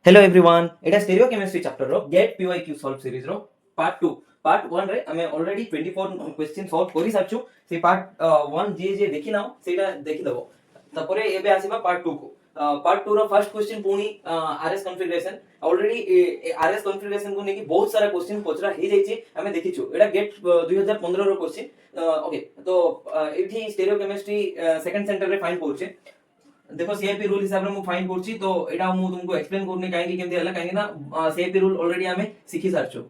Hello everyone एटा stereo chemistry chapter रो gate PYQ solve series रो part 2 part 1 रे हमें already 24 question solve करि साचु से part 1 जे देखि नाओ सेटा देखि दबो तपरे एबे आसीबा पार्ट 2 को पार्ट 2 रो फर्स्ट क्वेश्चन पुनी RS configuration already RS configuration को नेकी बहुत सारा क्वेश्चन पचरा हे जाईची हमें देखिछु एटा गेट 2015 रो क्वेश्चन ओके तो एठी स्टेरियो केमिस्ट्री सेकंड सेंटर रे फाइंड पहुचे देखो सीआईपी रूल हिसाब रे मु फाइन करछि तो एटा मु तुमको एक्सप्लेन करने काहे केमती हला काहे ना सीआईपी रूल ऑलरेडी हमें सिखि सारछु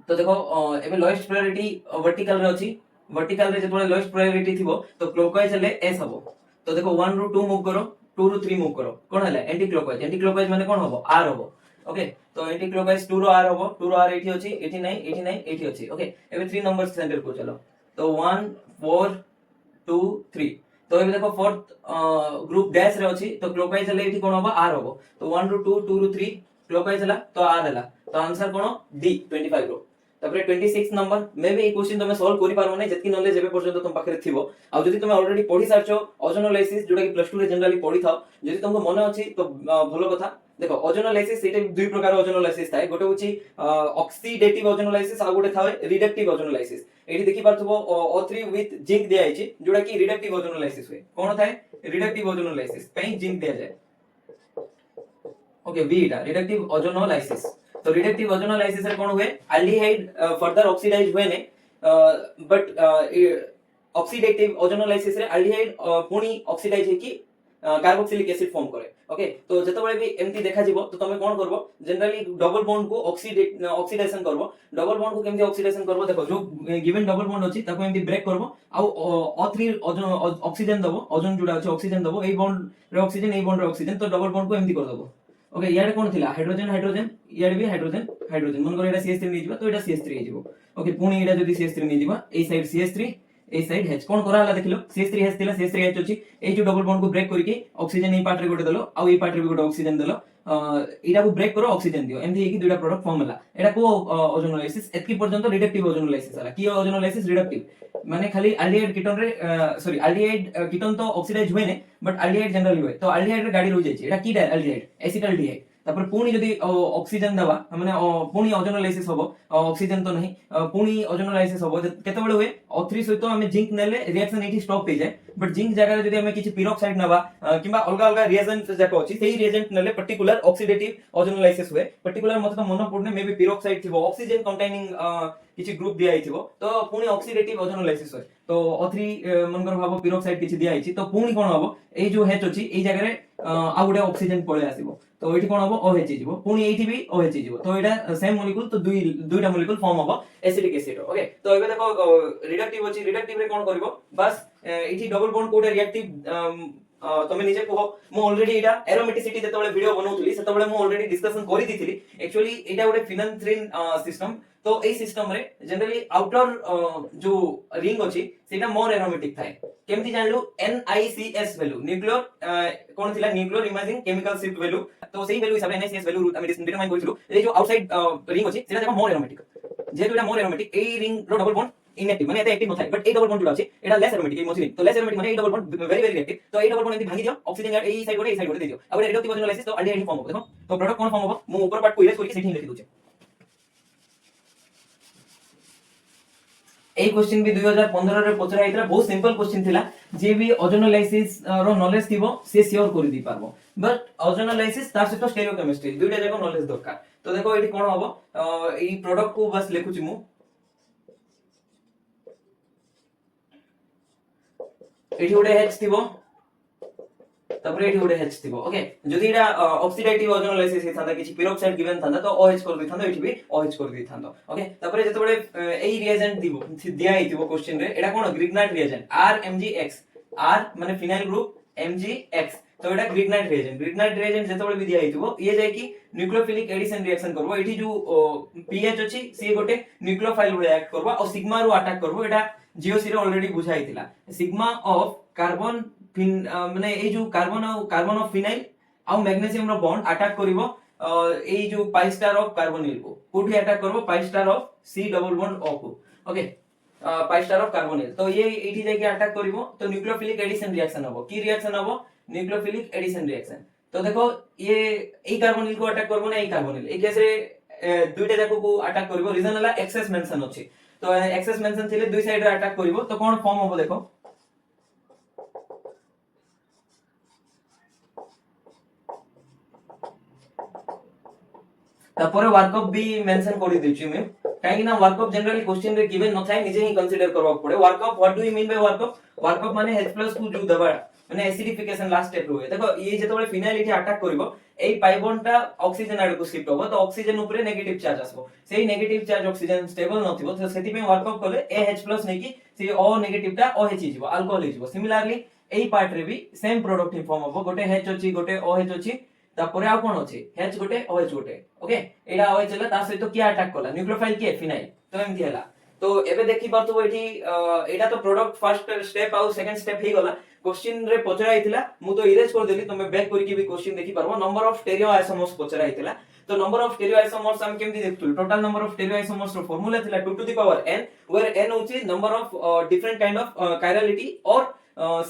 तो देखो एबे लोएस्ट प्रायोरिटी वर्टिकल रे अछि वर्टिकल रे जेतोले लोएस्ट प्रायोरिटी थिबो तो क्लॉकवाइज हेले एस हबो तो देखो 1 रु 2 मूव करो 2 रु 3 मूव करो कोन हला एंटी क्लॉकवाइज माने कोन हबो आर हबो ओके तो एंटी क्लॉकवाइज 2 रु आर हबो 2 रु आर एठी अछि 89 एठी अछि ओके एबे 3 नंबर्स सेंटर को चलो तो 1 4 2 3 तो ये देखो फोर्थ ग्रुप डैश रे अछि तो क्लॉकवाइज हले एठी कोन होबा आर होबो तो 1 रु 2 2 रु 3 क्लॉकवाइज हला तो आर हला तो आंसर कोन डी 25 रो तबरे 26 नंबर मे भी ए क्वेश्चन तमे सॉल्व करि पारबो नै जति नॉलेज एबे पर्यंत तुम पाखरे थिबो आ जति तमे ऑलरेडी पढि सारछो ओजोनोलाइसिस जोटा कि प्लस 2 रे जनरली पढि थाओ जति तुमको मन अछि तो भलो कथा देखो ओजोनोलाइसिस सेटे दुई प्रकार ओजोनोलाइसिस थाए गोटे होची ऑक्सीडेटिव ओजोनोलाइसिस आ गोटे थाए रिडक्टिव ओजोनोलाइसिस एठी देखि पारथबो O3 विथ जिंक दिया आइछि जोटा कि रिडक्टिव ओजोनोलाइसिस हुए कोन थाए रिडक्टिव ओजोनोलाइसिस पई जिंक दिया जाय ओके बी एटा रिडक्टिव ओजोनोलाइसिस तो रिडक्टिव ओजोनोलाइसिस रे कोन हुए एल्डिहाइड फर्दर ऑक्सीडाइज हुए ने बट ऑक्सीडेटिव ओजोनोलाइसिस रे एल्डिहाइड पुनी ऑक्सीडाइज है कि कार्बोक्सिलिक एसिड फॉर्म करे ओके तो जतबळे भी एमती देखा जिवो तो तमे कोन करबो जनरली डबल बॉन्ड को ऑक्सीडेशन करबो डबल बॉन्ड को केमती ऑक्सीडेशन करबो देखो जो गिवन डबल बॉन्ड अछि ताको एमती ब्रेक करबो आ O3 ऑक्सीजन दबो ओजोन जुडा अछि ऑक्सीजन दबो ए बॉन्ड रे ऑक्सीजन ए बॉन्ड रे ऑक्सीजन तो डबल बॉन्ड को एमती कर दबो ओके याडे कोन थिला हाइड्रोजन हाइड्रोजन याडे भी हाइड्रोजन हाइड्रोजन मन करे एटा CH3 नै जिवो तो एटा CH3 हे जिवो ओके पुनी एटा जदी CH3 नै जिवो ए साइड CH3 ए साइड H कोन करा हला देखिलो CH3 H थिला CH3 H अछि ए जो डबल बॉन्ड को ब्रेक करके ऑक्सीजन ए पार्ट रे गोटे दलो आ ए पार्ट रे भी गोटे ऑक्सीजन दलो एटा को ब्रेक करो ऑक्सीजन दियो एमथि हे कि दुटा प्रोडक्ट फॉर्म हला एटा को ओजोनोलाइसिस एतकी पर्यंत रिडक्टिव ओजोनोलाइसिस हला की ओजोनोलाइसिस रिडक्टिव माने खाली एल्डिहाइड कीटोन रे सॉरी एल्डिहाइड कीटोन तो ऑक्सीडाइज हुए ने बट एल्डिहाइड जनरली हुए तो एल्डिहाइड रे गाडी रहि जाय छै एटा की एल्डिहाइड एसिटाल्डिहाइड तापर पुनी जदी ऑक्सीजन दवा माने पुनी ओजोनोलाइसिस होबो ऑक्सीजन तो नहीं पुनी ओजोनोलाइसिस होबो केते बेले हुए O3 सहित हमें जिंक नेले रिएक्शन एठी स्टॉप हो जाए बट जिंक जगह जदी हमें किछि पिरोक्साइड नवा किबा अलग अलग रिएजेंट जाको अछि सेही रिएजेंट नेले पर्टिकुलर ऑक्सीडेटिव ओजोनोलाइसिस हुए पर्टिकुलर मते तो मन पडने मे बी पिरोक्साइड थिबो ऑक्सीजन कंटेनिंग किछि ग्रुप दिया आइथिबो तो पुनी ऑक्सीडेटिव ओजोनोलाइसिस होय तो O3 मनकर भाबो पिरोक्साइड किछि दिया आइछि तो पुनी कोन हबो ए जो H अछि ए जगह रे आ गुडे ऑक्सीजन पळे आसीबो तो एठी कोन हबो OH जिवो पुनी एठी भी OH जिवो तो एटा सेम मॉलिक्यूल तो दुईटा मॉलिक्यूल फॉर्म हबो एसिडिक एसिड ओके तो एबे देखो रिडक्टिव अछि रिडक्टिव रे कोन करबो बस एठी डबल बॉन्ड कोडे रिएक्टिव तमे निजे कहो मु ऑलरेडी एटा एरोमेटिसिटी जतबेले वीडियो बनौतली सेतबेले मु ऑलरेडी डिस्कशन करि दिथिली एक्चुअली एटा गोटे फिनान्थ्रिन सिस्टम तो ए सिस्टम रे जनरली आउटर जो रिंग अछि सेटा मोर एरोमेटिक थाए केमति जानलु NICS वैल्यू न्यूक्लियर कोन थिला nuclear imaging chemical shift value तो सेही वैल्यू हिसाब रे NICS वैल्यू हम डिटरमाइन करिसलु ए जो आउटसाइड रिंग अछि सेटा देखो मोर एरोमेटिक जेतु एटा मोर एरोमेटिक ए रिंग रो डबल बॉन्ड इनएक्टिव माने एटा एक्टिव नथाय बट ए डबल बॉन्ड जुडा अछि एटा लेस एरोमेटिक ए मोसिलिन तो लेस एरोमेटिक माने ए double bond very very reactive तो ए डबल बॉन्ड एमति भांगी दियो ऑक्सीजन यार ए साइड गोटे दे दियो अब रिडक्टिव ओजोनोलाइसिस तो एल्डिहाइड फॉर्म हो देखो तो प्रोडक्ट कोन फॉर्म हो मु ऊपर पार्ट को इरेज करके सेठी लिखि दोचे ए क्वेश्चन भी 2015 रे पचरा आइतरा बहुत सिंपल क्वेश्चन थिला जे भी ओजोनोलाइसिस रो नॉलेज थिबो से श्योर करि दी पारबो बट ओजोनोलाइसिस तार सहित स्टेरियोकेमिस्ट्री दुइटा जाको नॉलेज दरकार तो देखो एठी कोन हबो ए प्रोडक्ट को बस लिखुची मु एठी गोटे H थिबो तबरे एठी गोटे H थिबो ओके जदि एटा ऑक्सीडेटिव ओजोनोलाइसिस हे थांदा किछि पिरोक्साइड गिवन थांदा तो OH कर दै थांदा एठी भी OH कर दै थांदा ओके तबरे जतबेले एई रिएजेंट दिबो दिया आइथिबो क्वेश्चन रे एटा कोन ग्रिग्नाइट रिएजेंट RMgX R माने फिनाइल ग्रुप MgX तो एटा ग्रिग्नाइट रिएजेंट जतबेले भी दिया आइथिबो ये जाय कि न्यूक्लियोफिलिक एडिशन रिएक्शन करबो एठी जो pH अछि से गोटे न्यूक्लियोफाइल रिएक्ट करबो और सिग्मा रो अटैक करबो एटा जीओसी रे ऑलरेडी बुझाइतिला सिग्मा ऑफ कार्बन माने ए जो कार्बन ऑफ फिनाइल आ मैग्नीशियम रो बॉन्ड अटैक करिवो ए जो पाई स्टार ऑफ कार्बोनिल को कोठी अटैक करबो pi star of C double bond O को okay pi star of carbonyl तो ये एठी जाय के अटैक करिवो तो न्यूक्लियोफिलिक एडिशन रिएक्शन हबो की रिएक्शन हबो न्यूक्लियोफिलिक एडिशन रिएक्शन तो देखो ये এই কার্বনিল को अटैक করব না এই কার্বনিল এই কেসে দুইটা যাক को अटैक করব রিজন হলা এক্সেস মেনশন আছে তো এক্সেস মেনশন ଥିଲେ দুই সাইড রে अटैक করব তো কোন ফর্ম হবে দেখো তারপরে ওয়ার্কআপ বি মেনশন করে দিচ্ছি আমি কারণ না ওয়ার্কআপ জেনারেলি क्वेश्चन রে गिवन न थाए নিজে হি কনসিডার করবা পড়ে workup what do you mean by workup workup মানে H+ को जो दबा মানে एसिडिफिकेशन लास्ट स्टेप रे देखो ये যেতবে ফিনাইল এটি अटैक করিব এই পাইবনটা অক্সিজেন আড়কু শিফট হবে তো অক্সিজেন উপরে নেগেটিভ চার্জ আসবে সেই নেগেটিভ চার্জ অক্সিজেন স্টেবল নথিব তো সেতি পে ওয়ার্কআপ করলে AH+ নেকি সেই O নেগেটিভটা OH হিজিব অ্যালকোহল হিজিব সিমিলারলি এই পার্ট রে भी সেম প্রোডাক্টিভ ফর্ম হবে গোটে H ଅଛି গোটে OH ଅଛି তারপরে আর কোন আছে H গোটে OH গোটে ওকে এটা OH হলা তার সহিত কি अटैक কলা নিউক্লিওফাইল কি ফিনাইল তো এমতি হলা তো এবে দেখি পারতো এটি এটা তো প্রোডাক্ট ফার্স্ট স্টেপ আর সেকেন্ড স্টেপ হে গলা क्वेश्चन रे पचरा आइथिला मु तो इरेज कर देली तुमे बैक करी के भी क्वेश्चन देखि परबो नंबर ऑफ स्टेरियो आइसोमर्स पचरा आइथिला तो नंबर ऑफ स्टेरियो आइसोमर्स हम केमति देखथुल total number of stereo isomers रो फार्मूला थिला 2 to the power n where n होची number of different kind of chirality और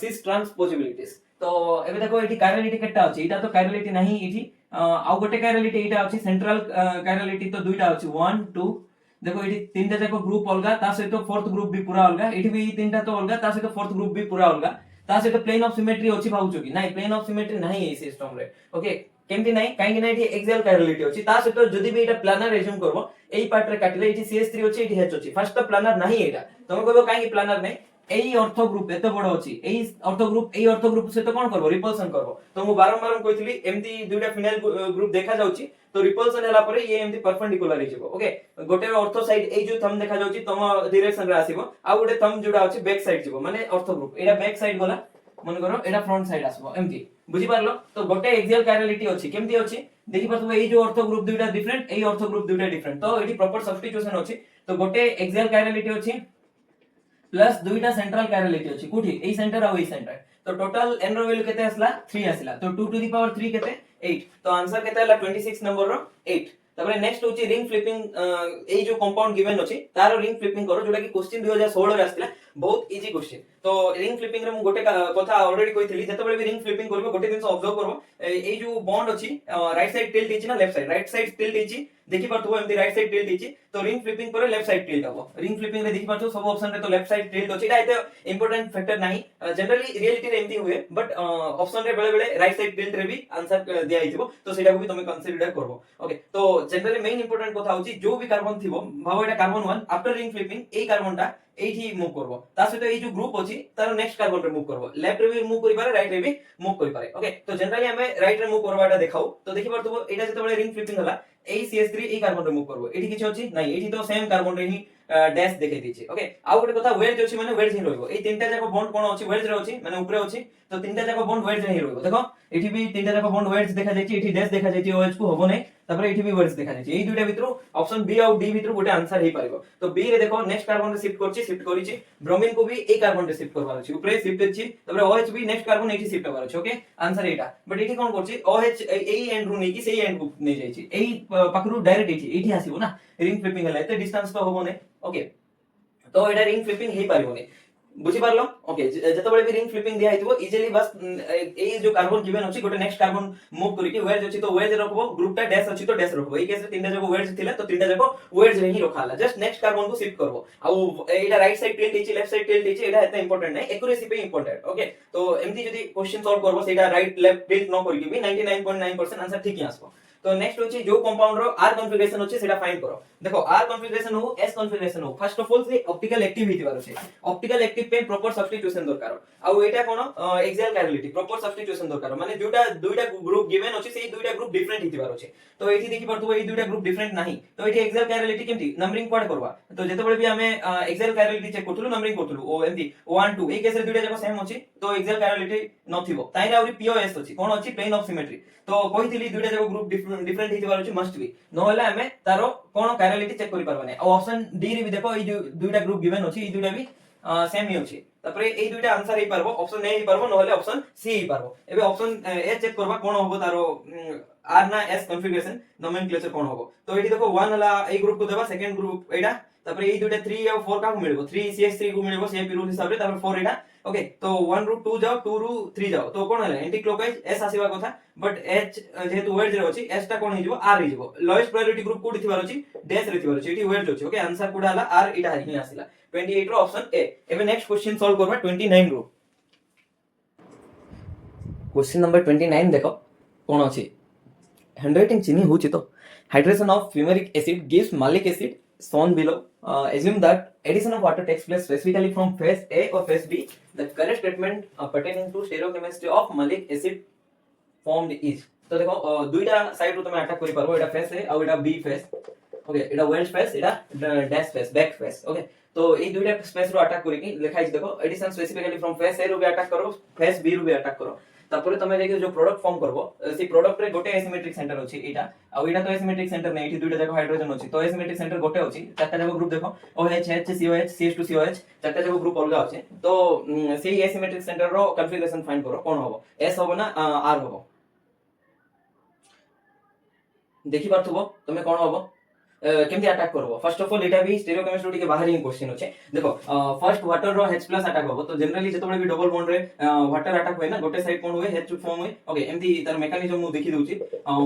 सिस ट्रांसपोजिबिलिटीज तो एबे देखो एठी कायरलिटी केटा अछि एटा तो कायरलिटी नाही एठी आ गोटे कायरलिटी एटा अछि सेंट्रल कायरलिटी तो दुईटा अछि 1 2 देखो एठी तीनटा जाको ग्रुप अलगा ता सहित फोर्थ ग्रुप भी पूरा अलगा एठी भी तीनटा तो अलगा ता सहित फोर्थ ग्रुप भी पूरा अलगा ता सहित प्लेन ऑफ सिमेट्री अछि भाउचो कि नाही प्लेन ऑफ सिमेट्री नाही ए सिस्टम रे ओके केमति नाही काहे कि एठी एक्सियल कायरलिटी अछि ता सहित जदी भी एटा प्लानर एज्यूम करबो एई पार्ट रे काटिले एठी CH3 अछि एठी H अछि फर्स्ट तो प्लानर नाही एटा तमे कहबो काहे कि प्लानर नै এই অর্থ গ্রুপ এত বড় আছে এই অর্থ গ্রুপ সহিত কোন করব রিপালশন করব তো মু বারম্বার কইতলি এমতি দুইটা ফিনাইল গ্রুপ দেখা যাଉଛି তো রিপালশন হেলা পরে ये एमती परपेंडिकुलर हिजिबो ओके गोटे ऑर्थो साइड ए जो थंब देखा जाଉଛି तम डायरेक्शन रे आसीबो आ गोटे थंब जोडा अछि बैक साइड जिवो माने ऑर्थो ग्रुप एटा बैक साइड गला मन करो एटा फ्रंट साइड आसीबो एमती बुझी पारलो तो गोटे एक्सियल कायरलिटी अछि केमती अछि देखि पाथबो এই যে ऑर्थो ग्रुप दुइटा डिफरेंट এই ऑर्थो ग्रुप दुइटा डिफरेंट तो एटी प्रॉपर सब्स्टिट्यूशन अछि तो गोटे एक्सियल कायरलिटी अछि प्लस दुईटा सेंट्रल कायरलिटी अछि कोठी एई सेंटर आ ओई सेंटर तो टोटल n रो वैल्यू केते आसला 3 आसला तो 2 टू द पावर 3 केते 8 तो आंसर केते हला 26 नंबर रो 8 तबरे नेक्स्ट होची रिंग फ्लिपिंग एई जो कंपाउंड गिवन अछि तारो रिंग फ्लिपिंग करो जोटा कि क्वेश्चन 2016 रे आसला बहुत इजी क्वेश्चन तो रिंग फ्लिपिंग रे मु गोटे कथा ऑलरेडी कहितली जतबेले भी रिंग फ्लिपिंग करबो गोटे दिन से ऑब्जर्व करबो एई जो बॉन्ड अछि राइट साइड टिल्ट हिची ना left side right side tilt हिची देखि पारथबो एमती राइट साइड टिल्ट हिची तो रिंग फ्लिपिंग करे लेफ्ट साइड टिल्ट हबो रिंग फ्लिपिंग रे देखि पारथबो सब ऑप्शन रे तो लेफ्ट साइड टिल्ट अछि एटा एते इंपोर्टेंट फैक्टर नाही जनरली रियलिटी रे एमती हुए बट ऑप्शन रे बेले बेले राइट साइड टिल्ट रे भी आंसर दिया हिथिबो तो सेटा को भी तुमे कंसीडर करबो ओके तो जनरली मेन इंपोर्टेंट कथा होची जो भी कार्बन थिबो भाव एटा कार्बन 1 आफ्टर रिंग फ्लिपिंग एई कार्बनटा एठी मूव करबो ता सहित एई जो ग्रुप अछि तार नेक्स्ट कार्बन रे मूव करबो लेफ्ट रे भी मूव करि पारे राइट रे भी मूव करि पारे ओके तो जनरली हमें राइट रे मूव करबाटा देखाउ तो देखि पारथबो एटा जतबेले रिंग फ्लिपिंग हला এই CH3 এই কার্বন রে মুভ করব এটি কিছু আছে নাই এটি তো সেম কার্বন রে হি ড্যাশ দেখাই দিছি ওকে আউ গোটে কথা ওয়েজ আছে মানে ওয়েজ হি রইবো এই তিনটা জায়গা বন্ড কোন আছে ওয়েজ রে আছে মানে উপরে আছে তো তিনটা জায়গা বন্ড ওয়েজ রে হি রইবো দেখো এটি भी তিনটা জায়গা বন্ড ওয়েজ দেখা যাচ্ছে এটি ড্যাশ দেখা যাচ্ছে OH को হবো নাই তারপরে এটি भी ওয়েজ দেখা যাচ্ছে এই দুইটা ভিতর অপশন বি আর ডি ভিতর গোটে आंसर হে পারিবো তো বি রে দেখো নেক্সট কার্বন রে শিফট করছি শিফট করিছি ব্রোমিন को भी এই কার্বন রে শিফট করবার আছে উপরে শিফট করছি তারপরে OH भी নেক্সট কার্বন এটি শিফট হবার আছে ওকে आंसर এইটা বাট এটি কোন করছি OH এই এন্ড রু নেকি সেই এন্ড কো নে যাইছি এই পাখরু ডাইরেক্ট एठी आसीबो ना रिंग फ्लिपिंग हला एते डिस्टेंस तो होबो ने ओके तो एटा रिंग फ्लिपिंग हे पारिबो ने बुझी पारलो ओके जतबेले भी रिंग फ्लिपिंग दिया हितबो इजीली बस ए जो कार्बन गिवन अछि गोटे नेक्स्ट कार्बन मूव करी के वेज अछि तो वेज रखबो ग्रुपटा डैश अछि तो डैश रखबो ए केस रे तीनटा जको वेज थिला तो तीनटा जको वेज रे ही रखाला जस्ट नेक्स्ट कार्बन को शिफ्ट करबो आ एटा राइट साइड टिल्ट हिची लेफ्ट साइड टिल्ट हिची एटा एते इंपोर्टेंट नै एक्यूरेसी पे इंपोर्टेंट ओके तो एमती जदी क्वेश्चन सॉल्व करबो सेटा राइट लेफ्ट टिल्ट न करी के भी 99.9% आंसर ठीक ही आसबो तो नेक्स्ट होची जो कंपाउंड रो आर कॉन्फ़िगरेशन होची सेटा फाइंड करो देखो आर कॉन्फ़िगरेशन हो एस कॉन्फ़िगरेशन हो फर्स्ट ऑफ ऑल से ऑप्टिकल एक्टिविटी बारो छे ऑप्टिकल एक्टिव पे प्रॉपर सब्स्टिट्यूशन दरकार आ एटा कोन एक्सियल कायरलिटी प्रॉपर सब्स्टिट्यूशन दरकार माने जोटा दुईटा ग्रुप गिवन अछि सेही दुईटा ग्रुप डिफरेंट हिति बारो छे तो एठी देखि परथबो एई दुईटा ग्रुप डिफरेंट नाही तो एठी एक्सियल कायरलिटी केमति नंबरिंग कोड करबा तो जेतेबेले भी हमें एक्सियल कायरलिटी चेक करथुलु नंबरिंग करथुलु ओ एमति 1 2 ए केस रे दुईटा जको सेम अछि तो एक्सियल कायरलिटी नथिबो ताइरा आउरी पीओएस अछि कोन अछि प्लेन ऑफ सिमेट्री तो कहितली दुईटा जको ग्रुप डिफरेंट हिति बारो अछि मस्ट बी नहले हमें तारो कोन कायरलिटी चेक करि परबा नै आ ऑप्शन डी रे भी देखो ए दुईटा ग्रुप गिवन अछि ए दुईटा भी सेम ही अछि तापरे ए दुईटा आंसर हे परबो ऑप्शन ए हे परबो नहले ऑप्शन सी हे परबो एबे ऑप्शन ए चेक करबा कोन होबो तारो आर ना एस कॉन्फ़िगरेशन नोमेनक्लेचर कोन होबो तो एठी देखो 1 हला ए ग्रुप को देबा सेकंड ग्रुप एटा तापरे ए दुईटा 3 और 4 का को मिलबो 3 CH3 को मिलबो सेम रूल हिसाब रे तापर 4 एटा ओके तो 1 रु 2 जाओ 2 रु 3 जाओ तो कोन हला एंटी क्लॉकवाइज एस आसीबा कथा बट एच जेहेतु वेज रे अछि एस टा कोन हे जिवो आर हे जिवो लोएस्ट प्रायोरिटी ग्रुप कोडी थिबार अछि डैश रे थिबार अछि एठी वेज अछि ओके आंसर कोडा हला आर इटा ही आसीला 28 रो ऑप्शन ए एबे नेक्स्ट क्वेश्चन सॉल्व करबा 29 रो क्वेश्चन नंबर 29 देखो कोन अछि हैंडराइटिंग चिनी होची तो hydration of fumaric acid gives malic acid shown below. Assume that addition of water takes place specifically from phase A or phase B. The correct statement pertaining to stereochemistry of malic acid formed is. तो देखो दुईटा side रो तमे attack करि पारबो एटा face ए और एटा B face okay एटा Wales face एटा dash face back face okay तो ए दुईटा space रो attack करि कि लिखा है देखो एडिशन स्पेसिफिकली फ्रॉम फेस ए रो भी अटैक करो फेस बी रो भी अटैक करो तापर तमे देखि जो प्रोडक्ट फॉर्म करबो से प्रोडक्ट रे गोटे एसिमेट्रिक सेंटर अछि एटा आ एटा तो एसिमेट्रिक सेंटर नै एठी दुईटा जाको हाइड्रोजन अछि तो एसिमेट्रिक सेंटर गोटे अछि चारटा जाको ग्रुप देखो OH H COH CH2COH चारटा जाको ग्रुप अलगा अछि तो सेही एसिमेट्रिक सेंटर रो कॉन्फ़िगरेशन फाइंड करो कोन होबो S होबो ना R होबो देखि पारथुबो तमे कोन होबो केमती अटैक करबो फर्स्ट ऑफ ऑल एटा भी स्टीरियोकेमिस्ट्री के बाहर ही क्वेश्चन होचे देखो फर्स्ट वाटर रो H+ अटैक होबो तो जनरली जतबे भी डबल बॉन्ड रे वाटर अटैक होय ना गोटे साइड कोन होय H फॉर्म होय ओके एमती तार मेकानिज्म मु देखि दउची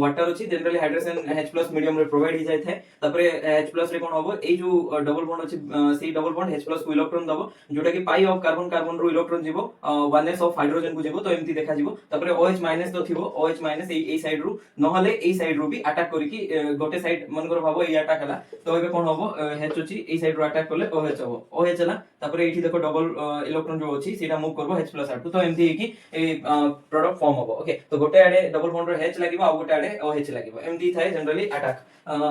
वाटर अछि जनरली हाइड्रेशन H+ मीडियम रे प्रोवाइड ही जाय थे तापरे H+ रे कोन होबो ए जो डबल बॉन्ड अछि सेही डबल बॉन्ड H+ को इलेक्ट्रॉन दबो जोटा कि पाई ऑफ कार्बन कार्बन रो इलेक्ट्रॉन जीवो 1s ऑफ हाइड्रोजन को जीवो तो एमती देखा जीवो तापरे OH- तो थिबो OH- ए साइड रो नहले ए साइड रो भी अटैक करी कि गोटे साइड मन कर भाबो ए अटैक हला तो एबे कोन होबो H अछि ए साइड रो अटैक करले OH होबो OH हला तापरे एठी देखो डबल इलेक्ट्रॉन जो अछि सेटा मूव करबो H+ आटू तो एमती है कि ए प्रोडक्ट फॉर्म होबो ओके तो गोटे आडे डबल बॉन्ड रो H लागिबो आ गोटे आडे OH लागिबो एमती थाए generally attack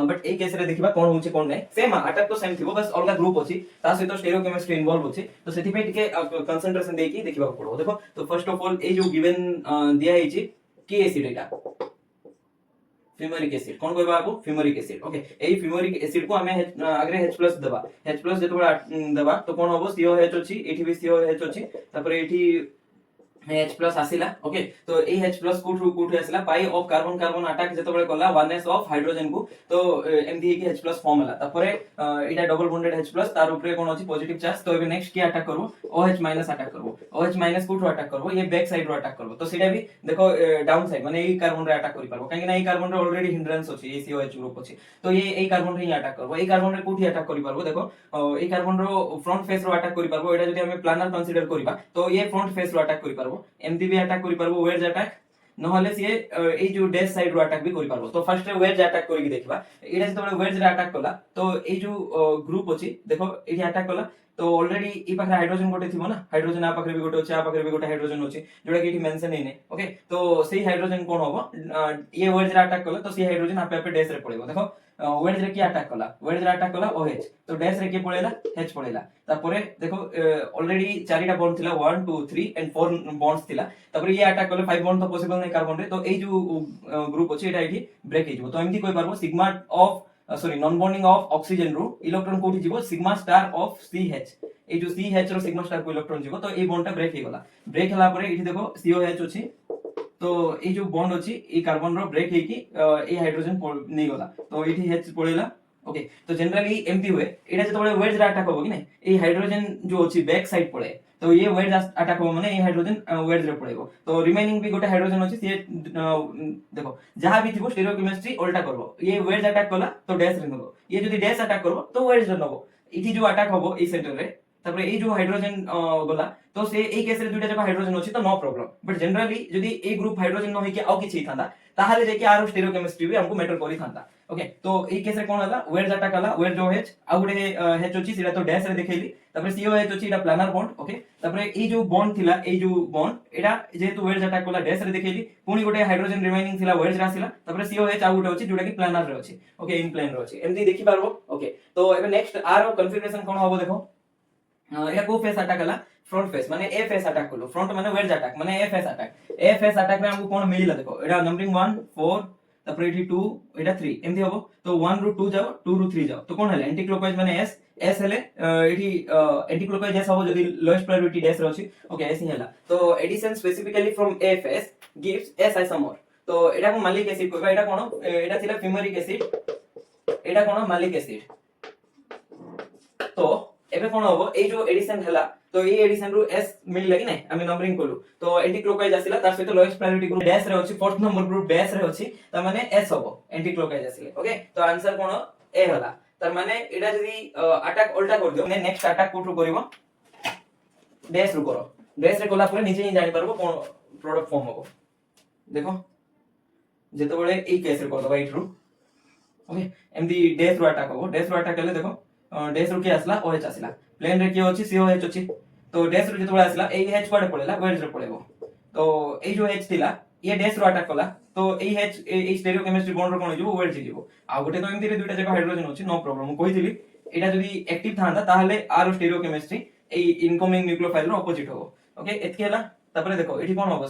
but A case रे देखिबा कोन होछि कोन नै सेम अटैक तो सेम थिबो बस अलगा ग्रुप अछि ता सहित स्टीरियोकेमिस्ट्री इन्वॉल्व अछि तो सेति पे टिके कंसंट्रेशन देकी देखिबा पड़ो देखो तो फर्स्ट ऑफ ऑल ए जो गिवन दिया हिछि की एसिड एटा फ्यूमेरिक एसिड कोन कहबा आबो फ्यूमेरिक एसिड ओके एई फ्यूमेरिक एसिड को हमें आगरे H+ देबा H+ जेतबा देबा तो कोन होबो COH अछि एठी भी COH अछि तापर एठी H+ आसिला ओके तो ए H+ कोठु आसिला pi of carbon carbon attack जेतबे कला 1s ऑफ हाइड्रोजन को तो एमदी है कि H+ फॉर्म हला तापर एटा डबल बॉन्डेड H+ तार ऊपर कोन अछि पॉजिटिव चार्ज तो एबे नेक्स्ट की अटैक करबो OH- अटैक करबो OH- कोठु अटैक करबो ये बैक साइड रो अटैक करबो तो सेटा भी देखो डाउन साइड माने ए कार्बन रे अटैक करि पारबो काहे ना ए कार्बन रे ऑलरेडी हिंड्रेंस अछि ए COH ग्रुप अछि तो ये ए कार्बन रे ही अटैक करबो ए कार्बन रे कोठी अटैक करि पारबो देखो ए कार्बन रो फ्रंट फेस रो अटैक करि पारबो एटा जदि हमें प्लानर कंसीडर करिबा तो ये फ्रंट फेस रो अटैक करि पारबो एमदी भी अटैक करि पारबो वेज अटैक नहले सिए ए जो डैश साइड रो अटैक भी करि पारबो तो फर्स्ट रे वेज अटैक करि देखबा एटा जतबे वेज रे अटैक कला तो ए जो ग्रुप अछि देखो एठी अटैक कला तो ऑलरेडी ई पाखरे हाइड्रोजन गोटे थिबो ना हाइड्रोजन आ पाखरे भी गोटे अछि आ पाखरे भी गोटे हाइड्रोजन अछि जोडा कि एठी मेंशन नै नै ओके तो सेही हाइड्रोजन कोन होबो ये वेज रे अटैक कला तो सेही हाइड्रोजन आपे आपे डैश रे पड़ेबो देखो वेज रे की अटैक कला वेज रे अटैक कला OH तो डैश रे के पड़ेला H पड़ेला तापरे देखो ऑलरेडी चारिटा बॉन्ड थिला 1 2 3 एंड 4 बॉन्ड्स थिला तापरे ये अटैक कले 5 बॉन्ड तो पॉसिबल नै कार्बन रे तो ए जो ग्रुप अछि एटा एठी ब्रेक हे जबो तो एमती कोइ पारबो sigma of sorry non bonding of oxygen रो इलेक्ट्रॉन कोठी जीवो सिग्मा स्टार ऑफ CH ए जो CH रो सिग्मा स्टार को इलेक्ट्रॉन जीवो तो ए बॉन्ड टा ब्रेक हे गला ब्रेक हला परे एठी देखो COH अछि तो ए जो बॉन्ड अछि ए कार्बन रो ब्रेक हे कि ए हाइड्रोजन नै गला तो एठी H पड़ेला ओके तो जनरली एमती हुए एटा जतबे वेज रे अटैक होबो कि नै ए हाइड्रोजन जो अछि बैक साइड पड़े तो ये वेज अटैक होबो माने ए हाइड्रोजन वेज रे पड़ेबो तो रिमेनिंग भी गोटे हाइड्रोजन अछि से देखो जहां भी थिबो स्टीरियोकेमिस्ट्री उल्टा करबो ये वेज अटैक कला तो डैश रे नबो ये जदी डैश अटैक करबो तो वेज रे नबो इथि जो अटैक होबो ए सेंटर रे तापर ए जो हाइड्रोजन गला तो से ए केस रे दुटा जक हाइड्रोजन अछि तो नो प्रॉब्लम बट जनरली जदी ए ग्रुप हाइड्रोजन न होई के आउ किछि थांदा ताहाले जे कि आरो स्टीरियोकेमिस्ट्री भी हमको मैटर करि थांदा ओके तो ए केस रे कोन हला वेज अटैक हला वेज जो H आ गुडे H अछि सिरा तो डैश रे देखैली तापर COH अछि एटा प्लानर बॉन्ड ओके तापर ए जो बॉन्ड थिला ए जो बॉन्ड एटा जेतु वेज अटैक कोला डैश रे देखैली पुनी गुडे हाइड्रोजन रिमेनिंग थिला वेज रे आसिला तापर COH आ गुडे अछि जोडा कि प्लानर रे अछि ओके इन प्लेन रे अछि एमती देखि पारबो ओके तो एबे नेक्स्ट आर कॉन्फ़िगरेशन कोन होबो देखो एटा को फेस अटैक हला फ्रंट फेस माने ए फेस अटैक कलो फ्रंट माने वेज अटैक माने ए फेस अटैक में हमको कोन मिलिला देखो एटा नंबरिंग 1 4 तापर एठी 2 एटा 3 एमती होबो तो 1 रु 2 जाओ 2 रु 3 जाओ तो कोन हले एंटी क्लॉकवाइज माने एस हेले एठी एंटी क्लॉकवाइज एस होबो जदी लोएस्ट प्रायोरिटी डैश रे अछि ओके एस ही हला तो addition specifically from a face gives S isomer तो एटा को मालिक एसिड कहबा एटा कोन एटा थिला फ्यूमेरिक एसिड एटा कोन मालिक एसिड तो एबे कोन होबो ए जो एडिशन हला तो ए एडिशन रु s मिलला कि नै आमे नंबरिंग करू तो एंटी क्लॉकवाइज आसिला तार सहित लोएस्ट प्रायोरिटी ग्रुप डैश रे अछि फोर्थ नंबर ग्रुप डैश रे अछि त माने s होबो एंटी क्लॉकवाइज आसिले ओके तो आंसर कोन ए हला तार माने एडा जदी अटैक उल्टा कर दियो ने नेक्स्ट अटैक कोठु करबो डैश रु करो डैश रे कोला परे नीचे ही जानि परबो कोन प्रोडक्ट फॉर्म होबो देखो जेते बळे ए केस रे कर दबा इट्रु ओके एमदी डैश रु अटैक होबो डैश रु अटैक कले देखो डैश रु के आसला ओएच आसला प्लेन रे के अछि सीओएच अछि तो डैश रु जेते बळे आसला ए एच कोडे पळेला वेज रे पळेबो तो ए जो एच थिला ये डैश रु अटैक कला तो ए एच ए स्टीरियो केमिस्ट्री बॉन्ड रो कोन जिवो वेज जिवो आ गोटे तो एमदी रे दुटा जगह हाइड्रोजन अछि नो प्रॉब्लम मु कहितली एटा जदी एक्टिव थांता ताहले आर स्टीरियो केमिस्ट्री ए इनकमिंग न्यूक्लियोफाइल रो ऑपोजिट होबो ओके एतके हला तापरे देखो एठी कोन होबो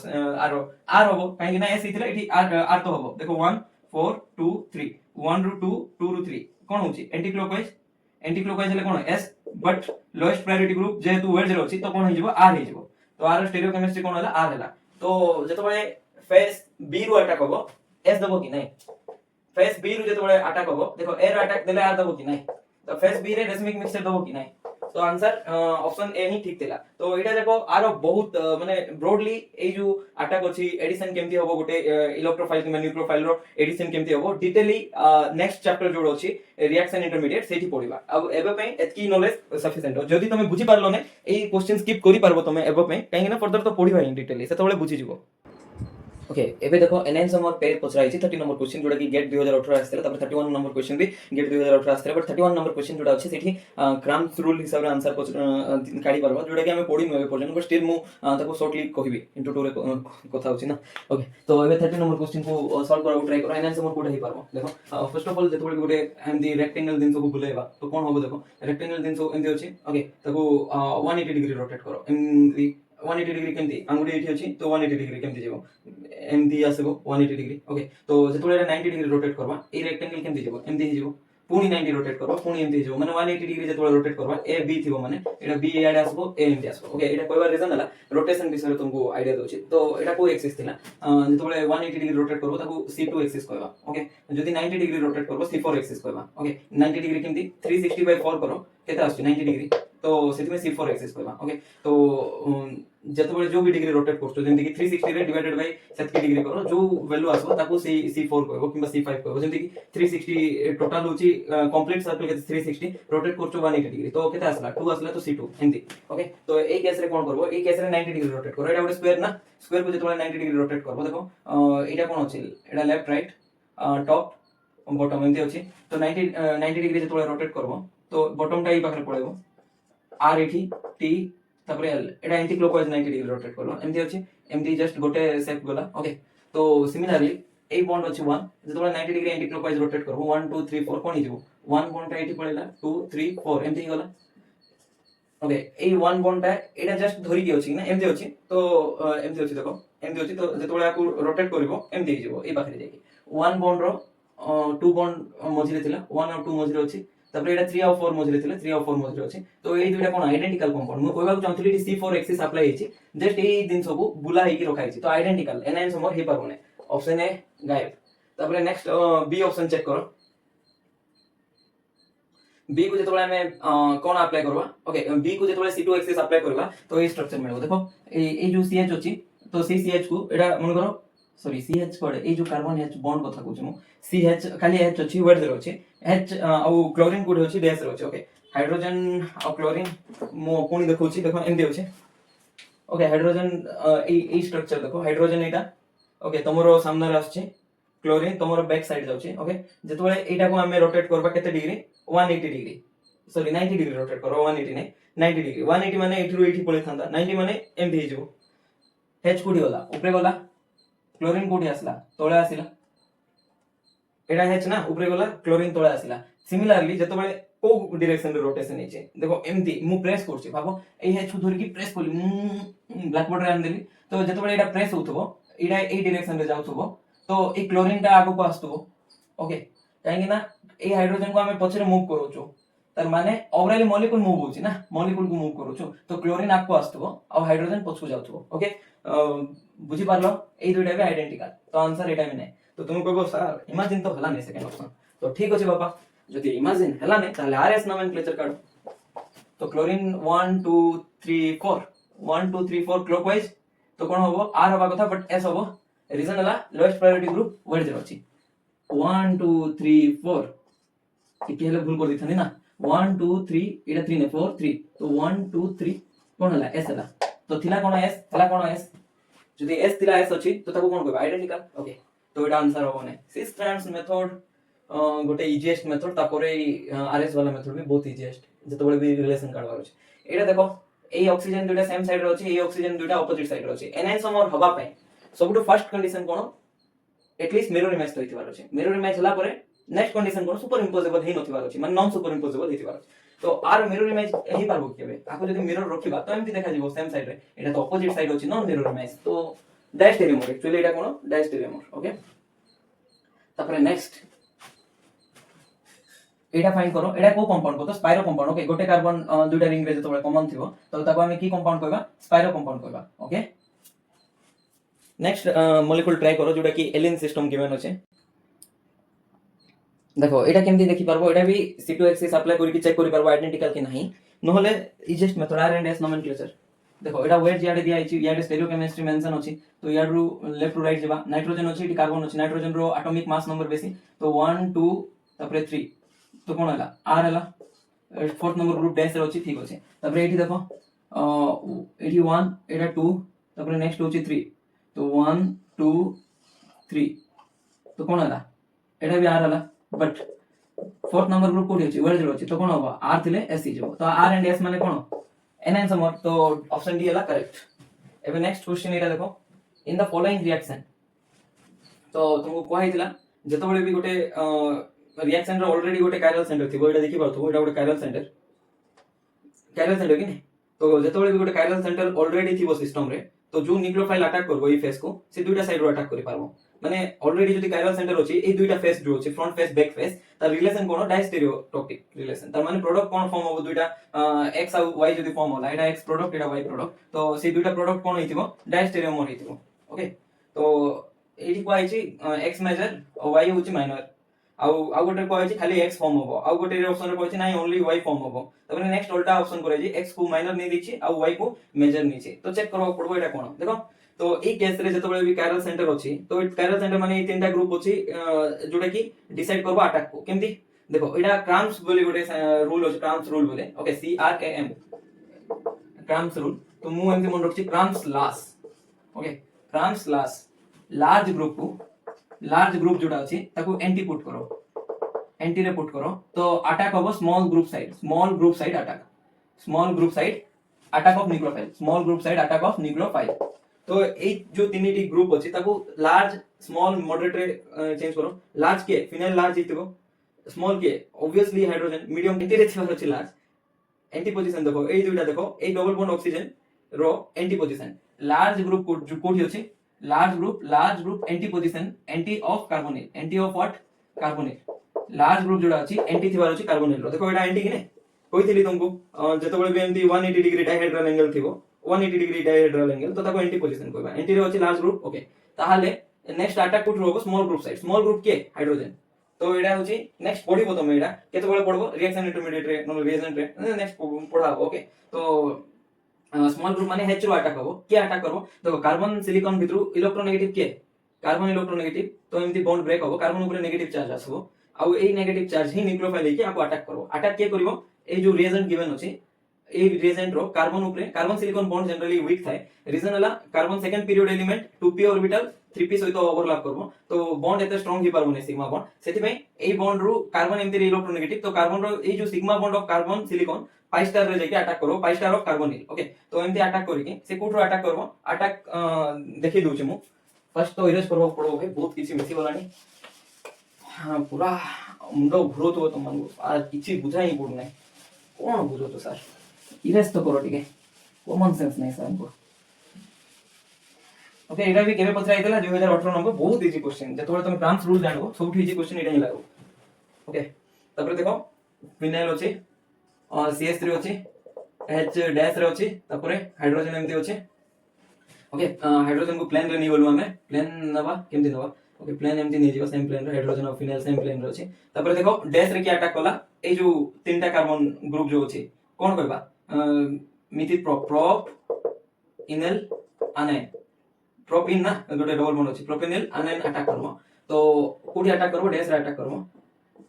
आर होबो काहे कि ना एस इथिला एठी आर तो होबो देखो 1 4 2 3 1 रु 2 2 रु 3 कोन होची एंटी क्लॉकवाइज हेले कोन S but lowest priority group जेहेतु वेज रो अछि तो कोन हिजबो आर हिजबो तो आर स्टीरियो केमिस्ट्री कोन हला आर हला तो जेतो बळे फेस बी रु अटैक होबो एस दबो कि नै फेस बी रु जेतो बळे अटैक होबो देखो ए रु अटैक देले आर दबो कि नै तो फेस बी रे रेसमिक मिक्सचर दबो कि नै तो आंसर ऑप्शन ए ही ठीक थिला तो एटा देखो आरो बहुत माने ब्रॉडली ए जो अटैक अछि एडिशन केमती होबो गोटे इलेक्ट्रोफाइल कि न्यूक्लियोफाइल रो एडिशन केमती होबो डिटेली नेक्स्ट चैप्टर जोड अछि रिएक्शन इंटरमीडिएट सेठी पढिबा अब एबे पई एतकी नॉलेज सफिशिएंट जदी तमे बुझी पारलो ने ए क्वेश्चन स्किप करि पारबो तमे एबे पई काहे ना फर्दर तो पढिबा इन डिटेली से तबळे बुझी जिवो ओके एबे देखो एनएन समर पेज पचरा आइछि 30 नंबर क्वेश्चन जोडा कि गेट 2018 आस्तेला तब 31 नंबर क्वेश्चन भी गेट 2018 आस्तेला बट 31 नंबर क्वेश्चन जोडा अछि सेठी क्राम्स रूल हिसाब रे आंसर काढी परबा जोडा कि हमें पढी नबे पर्यंत बट स्टिल मु ताको शॉर्टली कहिबी इनटू 2 रे कथा होछि ना ओके तो एबे 30 नंबर क्वेश्चन को सॉल्व करबो ट्राई करो एनएन समर कोडा ही परबो देखो फर्स्ट ऑफ ऑल जेतबे गोटे एमदी रेक्टेंगल दिन को बुलेबा तो कोन होबो देखो रेक्टेंगल दिन एमदी अछि ओके ताको 180 डिग्री रोटेट करो एमदी 180 डिग्री केमती अंगुडी एठी अछि तो 180 डिग्री केमती जेबो एमदी आसेबो 180 डिग्री ओके तो जेतबे 90 डिग्री रोटेट करबा ए रेक्टेंगल केमती जेबो एमदी जेबो पुनी 90 रोटेट करबा पुनी एमदी जेबो माने 180 डिग्री जेतबे रोटेट करबा ए बी थिबो माने एटा बी एड आसबो ए एमदी आसबो ओके एटा कोइबा रीजन हला रोटेशन विषय तुमको आईडिया दोछि तो एटा को एक्सिस थिला जेतबे 180 डिग्री रोटेट करबो ताको C2 एक्सिस कहबा ओके जदी 90 डिग्री रोटेट करबो C4 एक्सिस कहबा ओके 90 डिग्री केमती 360/4 करो केता आछि 90 डिग्री तो सेति में C4 एक्सिस कहबा ओके तो जेतबे जो भी डिग्री रोटेट करछो जेंति कि 360 रे डिवाइडेड बाय 70 डिग्री करो जो वैल्यू आसबो ताको C4 कहबो किबा C5 कहबो जेंति कि 360 टोटल होची कंप्लीट सर्कल के 360 रोटेट करछो 180 डिग्री तो केता आसला 2 आसला तो C2 एंती ओके तो ए केस रे कोन करबो ए केस रे 90 डिग्री रोटेट करो एटा गोटे स्क्वायर ना स्क्वायर को जेतबे 90 डिग्री रोटेट करबो देखो एटा कोन अछि एटा लेफ्ट राइट टॉप बॉटम एंती अछि तो 90 डिग्री जेतबे रोटेट करबो तो बॉटम टा ई पाखरे पळेबो आर एठी टी तापर एल एटा एंटी क्लॉकवाइज 90 डिग्री रोटेट करलो एमती अछि एमती जस्ट गोटे शेप गला ओके तो सिमिलरली ए बॉन्ड अछि 1 जेतबे 90 डिग्री एंटी क्लॉकवाइज रोटेट करबो 1 2 3 4 कोन हिजबो 1 बॉन्ड टा एठी पळेला 2 3 4 एमती गला ओके ए 1 बॉन्ड टा एटा जस्ट धरि के अछि ना एमती अछि तो एमती अछि देखो एमती अछि तो जेतबे आकु रोटेट करबो एमती हिजबो ए पाखरे जाई 1 बॉन्ड रो 2 बॉन्ड मझिरे थिला 1 और 2 मझिरे अछि तापर एटा 3 और 4 मझिरे थिला 3 और 4 मझिरे अछि तो एई दुटा कोन आइडेंटिकल कंपाउंड मु कहबा चाहथली C4 एक्सिस अप्लाई हेछि जस्ट एई दिन सब बुला हेकि रखा हेछि तो आइडेंटिकल एनआईएन समर हे परबने ऑप्शन ए गायब तापर नेक्स्ट बी ऑप्शन चेक करो बी को जेतबे हमें कोन अप्लाई करबा ओके बी को जेतबे C2 एक्सिस अप्लाई करबा तो ए स्ट्रक्चर मिलबो देखो ए जो CH अछि तो CH को एटा मन करो सॉरी CH कोड ए जो कार्बन H बॉन्ड कथा कहू मु CH खाली H अछि वेट देरो अछि H au क्लोरीन कोड अछि डैश रो अछि ओके हाइड्रोजन और क्लोरीन मु कोनी देखौ छी देखो एमदी अछि ओके हाइड्रोजन ए स्ट्रक्चर देखो हाइड्रोजन एटा ओके तमरो सामने रे आछि क्लोरीन तमरो बैक साइड जाउ छी ओके जेतबे एटा को हमें रोटेट करबा केते degree 180 degree sorry 90 degree rotate करो 180 नै 90 डिग्री 180 माने एठी रो एठी पळे थांदा 90 माने एमदी हिजबो H कोडी होला ऊपर गला क्लोरीन कोडी आसला तळे आसिला एटा H ना ऊपर गला क्लोरीन तळे आसिला सिमिलरली जेतबे को डायरेक्शन रे रोटेशन हेचे देखो एमदी मु प्रेस करछि भाबो ए H को धरि की प्रेस कोली ब्लैक बोर्ड रे आन देली तो जेतबे एटा प्रेस होथबो एटा ए डायरेक्शन रे जाउथबो तो ए क्लोरीन टा आगो को आस्तबो ओके काहे ना ए हाइड्रोजन को हमें पछरे मूव करूछु तार माने ओवरऑल मॉलिक्यूल मूव होछि ना मॉलिक्यूल को मूव करूछु तो क्लोरीन आको आस्तबो और हाइड्रोजन पछकु जाउथबो ओके बुझी पारलो ए दुइटा बे आइडेंटिकल तो आंसर एटा भी नै तो तुम कहबो सर इमेजिन तो हला नै सेकंड ऑप्शन तो ठीक अछि बाबा जदि इमेजिन हला नै ताले आरएस नोमेनक्लेचर काढो तो क्लोरीन 1 2 3 4 1 2 3 4 क्लॉकवाइज तो कोन होबो आर हबा कथा बट एस होबो रीजन हला लोएस्ट प्रायोरिटी ग्रुप वर्ड जे अछि 1 2 3 4 कि हेले भूल कर दिथनी ना 1 2 3 एटा 3 ने 4 3 तो 1 2 3 कोन हला एस हला तो थिला कोन एस যদি এস थिला एस अछि तो ताको कोन कहबा आइडेंटिकल ओके तो एटा आंसर होबो नै सिक्स ट्रांस मेथड गोटे इजीएस्ट मेथड तापरे आरएस वाला मेथड भी बहुत इजीएस्ट जतबे भी रिलेशन काढवा अछि एटा देखो ए ऑक्सीजन दुटा सेम साइड रे अछि ए ऑक्सीजन दुटा ऑपोजिट साइड रे अछि एनहांसमर हवा पे सबटु फर्स्ट कंडीशन कोन एटलीस्ट मिरर इमेज तो हितबार अछि मिरर इमेज हला परे नेक्स्ट कंडीशन कोन सुपर इंपोजेबल हि नथिबार अछि माने नॉन सुपर इंपोजेबल हितबार अछि तो आर मिरर इमेज एही पारबो केबे आको जदी मिरर रखिबा तो एमति देखा जिवो सेम साइड रे एटा तो ऑपोजिट साइड अछि नॉन मिरर इमेज तो डायस्टेरियोमर एक्चुअली एटा कोन डायस्टेरियोमर ओके तापरे नेक्स्ट एटा फाइंड करो एटा को कंपाउंड को तो स्पाइरो कंपाउंड ओके गोटे कार्बन दुटा रिंग रे जतबे कॉमन थिबो तो ताको हम की कंपाउंड कहबा स्पाइरो कंपाउंड कहबा ओके नेक्स्ट मॉलिक्यूल ट्राई करो जोटा कि एलिन सिस्टम गिवन अछि देखो एटा केमती देखि पारबो एटा भी C2 एक्सिस अप्लाई करि कि चेक करि पारबो आइडेंटिकल कि नाही नहले easiest method R and S nomenclature देखो एटा वेट जियाडे दिया आइछि याडे स्टेरियोकेमिस्ट्री मेंशन अछि तो याडरू लेफ्ट टू राइट जेबा नाइट्रोजन अछि टी कार्बन अछि नाइट्रोजन रो एटॉमिक मास नंबर बेसी तो 1 2 तापरे 3 तो कोन हला आर हला फोर्थ नंबर ग्रुप डैश रे अछि ठीक अछि तापरे एठी देखो एठी 1 एटा 2 तापरे नेक्स्ट होछि 3 तो 1 2 3 तो कोन हला एटा भी आर हला बट फोर्थ नंबर ग्रुप कोठी अछि वेल जरो अछि तो कोन होबा आर थिले एस हि जबो तो आर एंड एस माने कोन एनहांसमर तो ऑप्शन डी हला करेक्ट एबे नेक्स्ट क्वेश्चन एटा देखो इन द फॉलोइंग रिएक्शन तो तुमको कोहा हितला जतबेले भी गोटे रिएक्शन रे ऑलरेडी गोटे कायरल सेंटर थिबो एटा देखि पारथो एटा गोटे कायरल सेंटर कि नै तो जतबेले भी गोटे कायरल सेंटर ऑलरेडी थिबो सिस्टम रे तो जो न्यूक्लियोफाइल अटैक करबो ई फेस को से दुईटा साइड रो अटैक करि पारबो माने ऑलरेडी जदी कायरल सेंटर अछि ए दुईटा फेस जो अछि फ्रंट फेस बैक फेस तार रिलेशन कोन डायस्टेरियोटॉपिक रिलेशन तार माने प्रोडक्ट कोन फॉर्म होबो दुईटा x और y जदी फॉर्म होला एटा x प्रोडक्ट एटा y प्रोडक्ट तो से दुईटा प्रोडक्ट कोन हितिबो डायस्टेरियोमर हितिबो ओके तो एठी को आइछि x मेजर और y होछि माइनर आउ गोटे को आइछि खाली x फॉर्म होबो आउ गोटे ऑप्शन रे कहछि नाही ओनली y फॉर्म होबो तबरे नेक्स्ट उल्टा ऑप्शन करे जे x को माइनर नै दिछि आउ y को मेजर नै छै तो चेक करबा पड़बो एटा कोन देखो तो ए केस रे जतबे भी कायरल सेंटर अछि तो कायरल सेंटर माने ए तीनटा ग्रुप अछि जोटा कि डिसाइड करबो अटैक को केमती देखो एटा क्राम्स बोली गोटे रूल अछि क्राम्स रूल बोले ओके CRAM क्राम्स रूल तो मु एमती मन रखछि क्राम्स लास ओके क्राम्स लास लार्ज ग्रुप जोटा अछि ताको एंटी पुट करो एंटी रे पुट करो तो अटैक होबो small group side attack of nucleophile small group side attack of nucleophile तो ए जो तीनटी ग्रुप अछि ताको लार्ज स्मॉल मॉडरेट रे चेंज करो लार्ज के फिनाइल लार्ज हितबो स्मॉल के ऑब्वियसली हाइड्रोजन मीडियम एंटी रे थिबो अछि लार्ज एंटी पोजीशन देखो ए दुइटा देखो ए डबल बॉन्ड ऑक्सीजन रो एंटी पोजीशन लार्ज ग्रुप को जो कोठी अछि large group anti position anti of carbonyl anti of what carbonyl large group जोडा अछि एंटी थिबार अछि कार्बोनिल रो देखो एटा एंटी कि नै कहितली तुमको जतबे भी एमती 180 डिग्री डायहेड्रल एंगल थिबो 180 डिग्री डायहेड्रल एंगल तो ताको एंटी पोजीशन कहबा एंटी रे अछि लार्ज ग्रुप ओके ताहाले नेक्स्ट अटैक कोठ होबो स्मॉल ग्रुप के हाइड्रोजन तो एटा होछि नेक्स्ट पढिबो तमे एटा केते बेले पढबो रिएक्शन इंटरमीडिएट रे नो रिएजेंट रे नेक्स्ट पढाबो ओके तो स्मॉल ग्रुप माने H रो अटैक होबो के अटैक करबो देखो कार्बन सिलिकॉन भितरु इलेक्ट्रोनेगेटिव के कार्बन इलेक्ट्रोनेगेटिव तो एमती बॉन्ड ब्रेक होबो कार्बन ऊपर नेगेटिव चार्ज आसबो आउ ए नेगेटिव चार्ज ही न्यूक्लियोफाइल लेके आपको अटैक करबो अटैक के करबो ए जो रिएजेंट गिवन अछि ए रिएजेंट रो कार्बन ऊपर carbon silicon bond generally weak थाए रीजन हला carbon second period element 2p orbital 3p सहित ओवरलैप करबो तो बॉन्ड एते स्ट्रांग हि पारबो नै सिग्मा बॉन्ड सेति पई ए बॉन्ड रो कार्बन एमती इलेक्ट्रोनेगेटिव तो कार्बन रो ए जो sigma bond of carbon silicon 5 star रे जेके अटैक करो 5 स्टार ऑफ कार्बोनिल ओके तो एमती अटैक करिके से कोठरो अटैक करबो अटैक देखि दोछि मु फर्स्ट तो इरेज करबो पड़ो भाई बहुत किछि मिसी गलानी हां पूरा मुंडो घुरो तो तुम आ किछि बुझाई पड़ु नै कोन बुझो तो सर इरेज तो करो ठीक है कॉमन सेंस नहीं सर हमको ओके एटा भी केबे पछरा आइतला 2018 नंबर बहुत इजी क्वेश्चन जतबे तुम क्राम्स रूल जानबो सबठु इजी क्वेश्चन एटा ही लागो ओके तबरे देखो फिनाइल अछि और CH3 अछि H डैश रे अछि तपरे हाइड्रोजन एमती अछि ओके हाइड्रोजन को प्लेन रे नि बोलु हमें प्लेन नबा केमती नबा ओके प्लेन एमती नि जीव सेम प्लेन रे हाइड्रोजन और फिनाइल सेम प्लेन रे अछि तपरे देखो डैश रे की अटैक कला ए जो तीनटा कार्बन ग्रुप जो अछि कोन कहबा मिथिल प्रोपिनेल आनायन प्रोपिन ना गोटे डबल बॉन्ड अछि प्रोपिनेल आनायन अटैक करबो तो कोडी अटैक करबो डैश रे अटैक करबो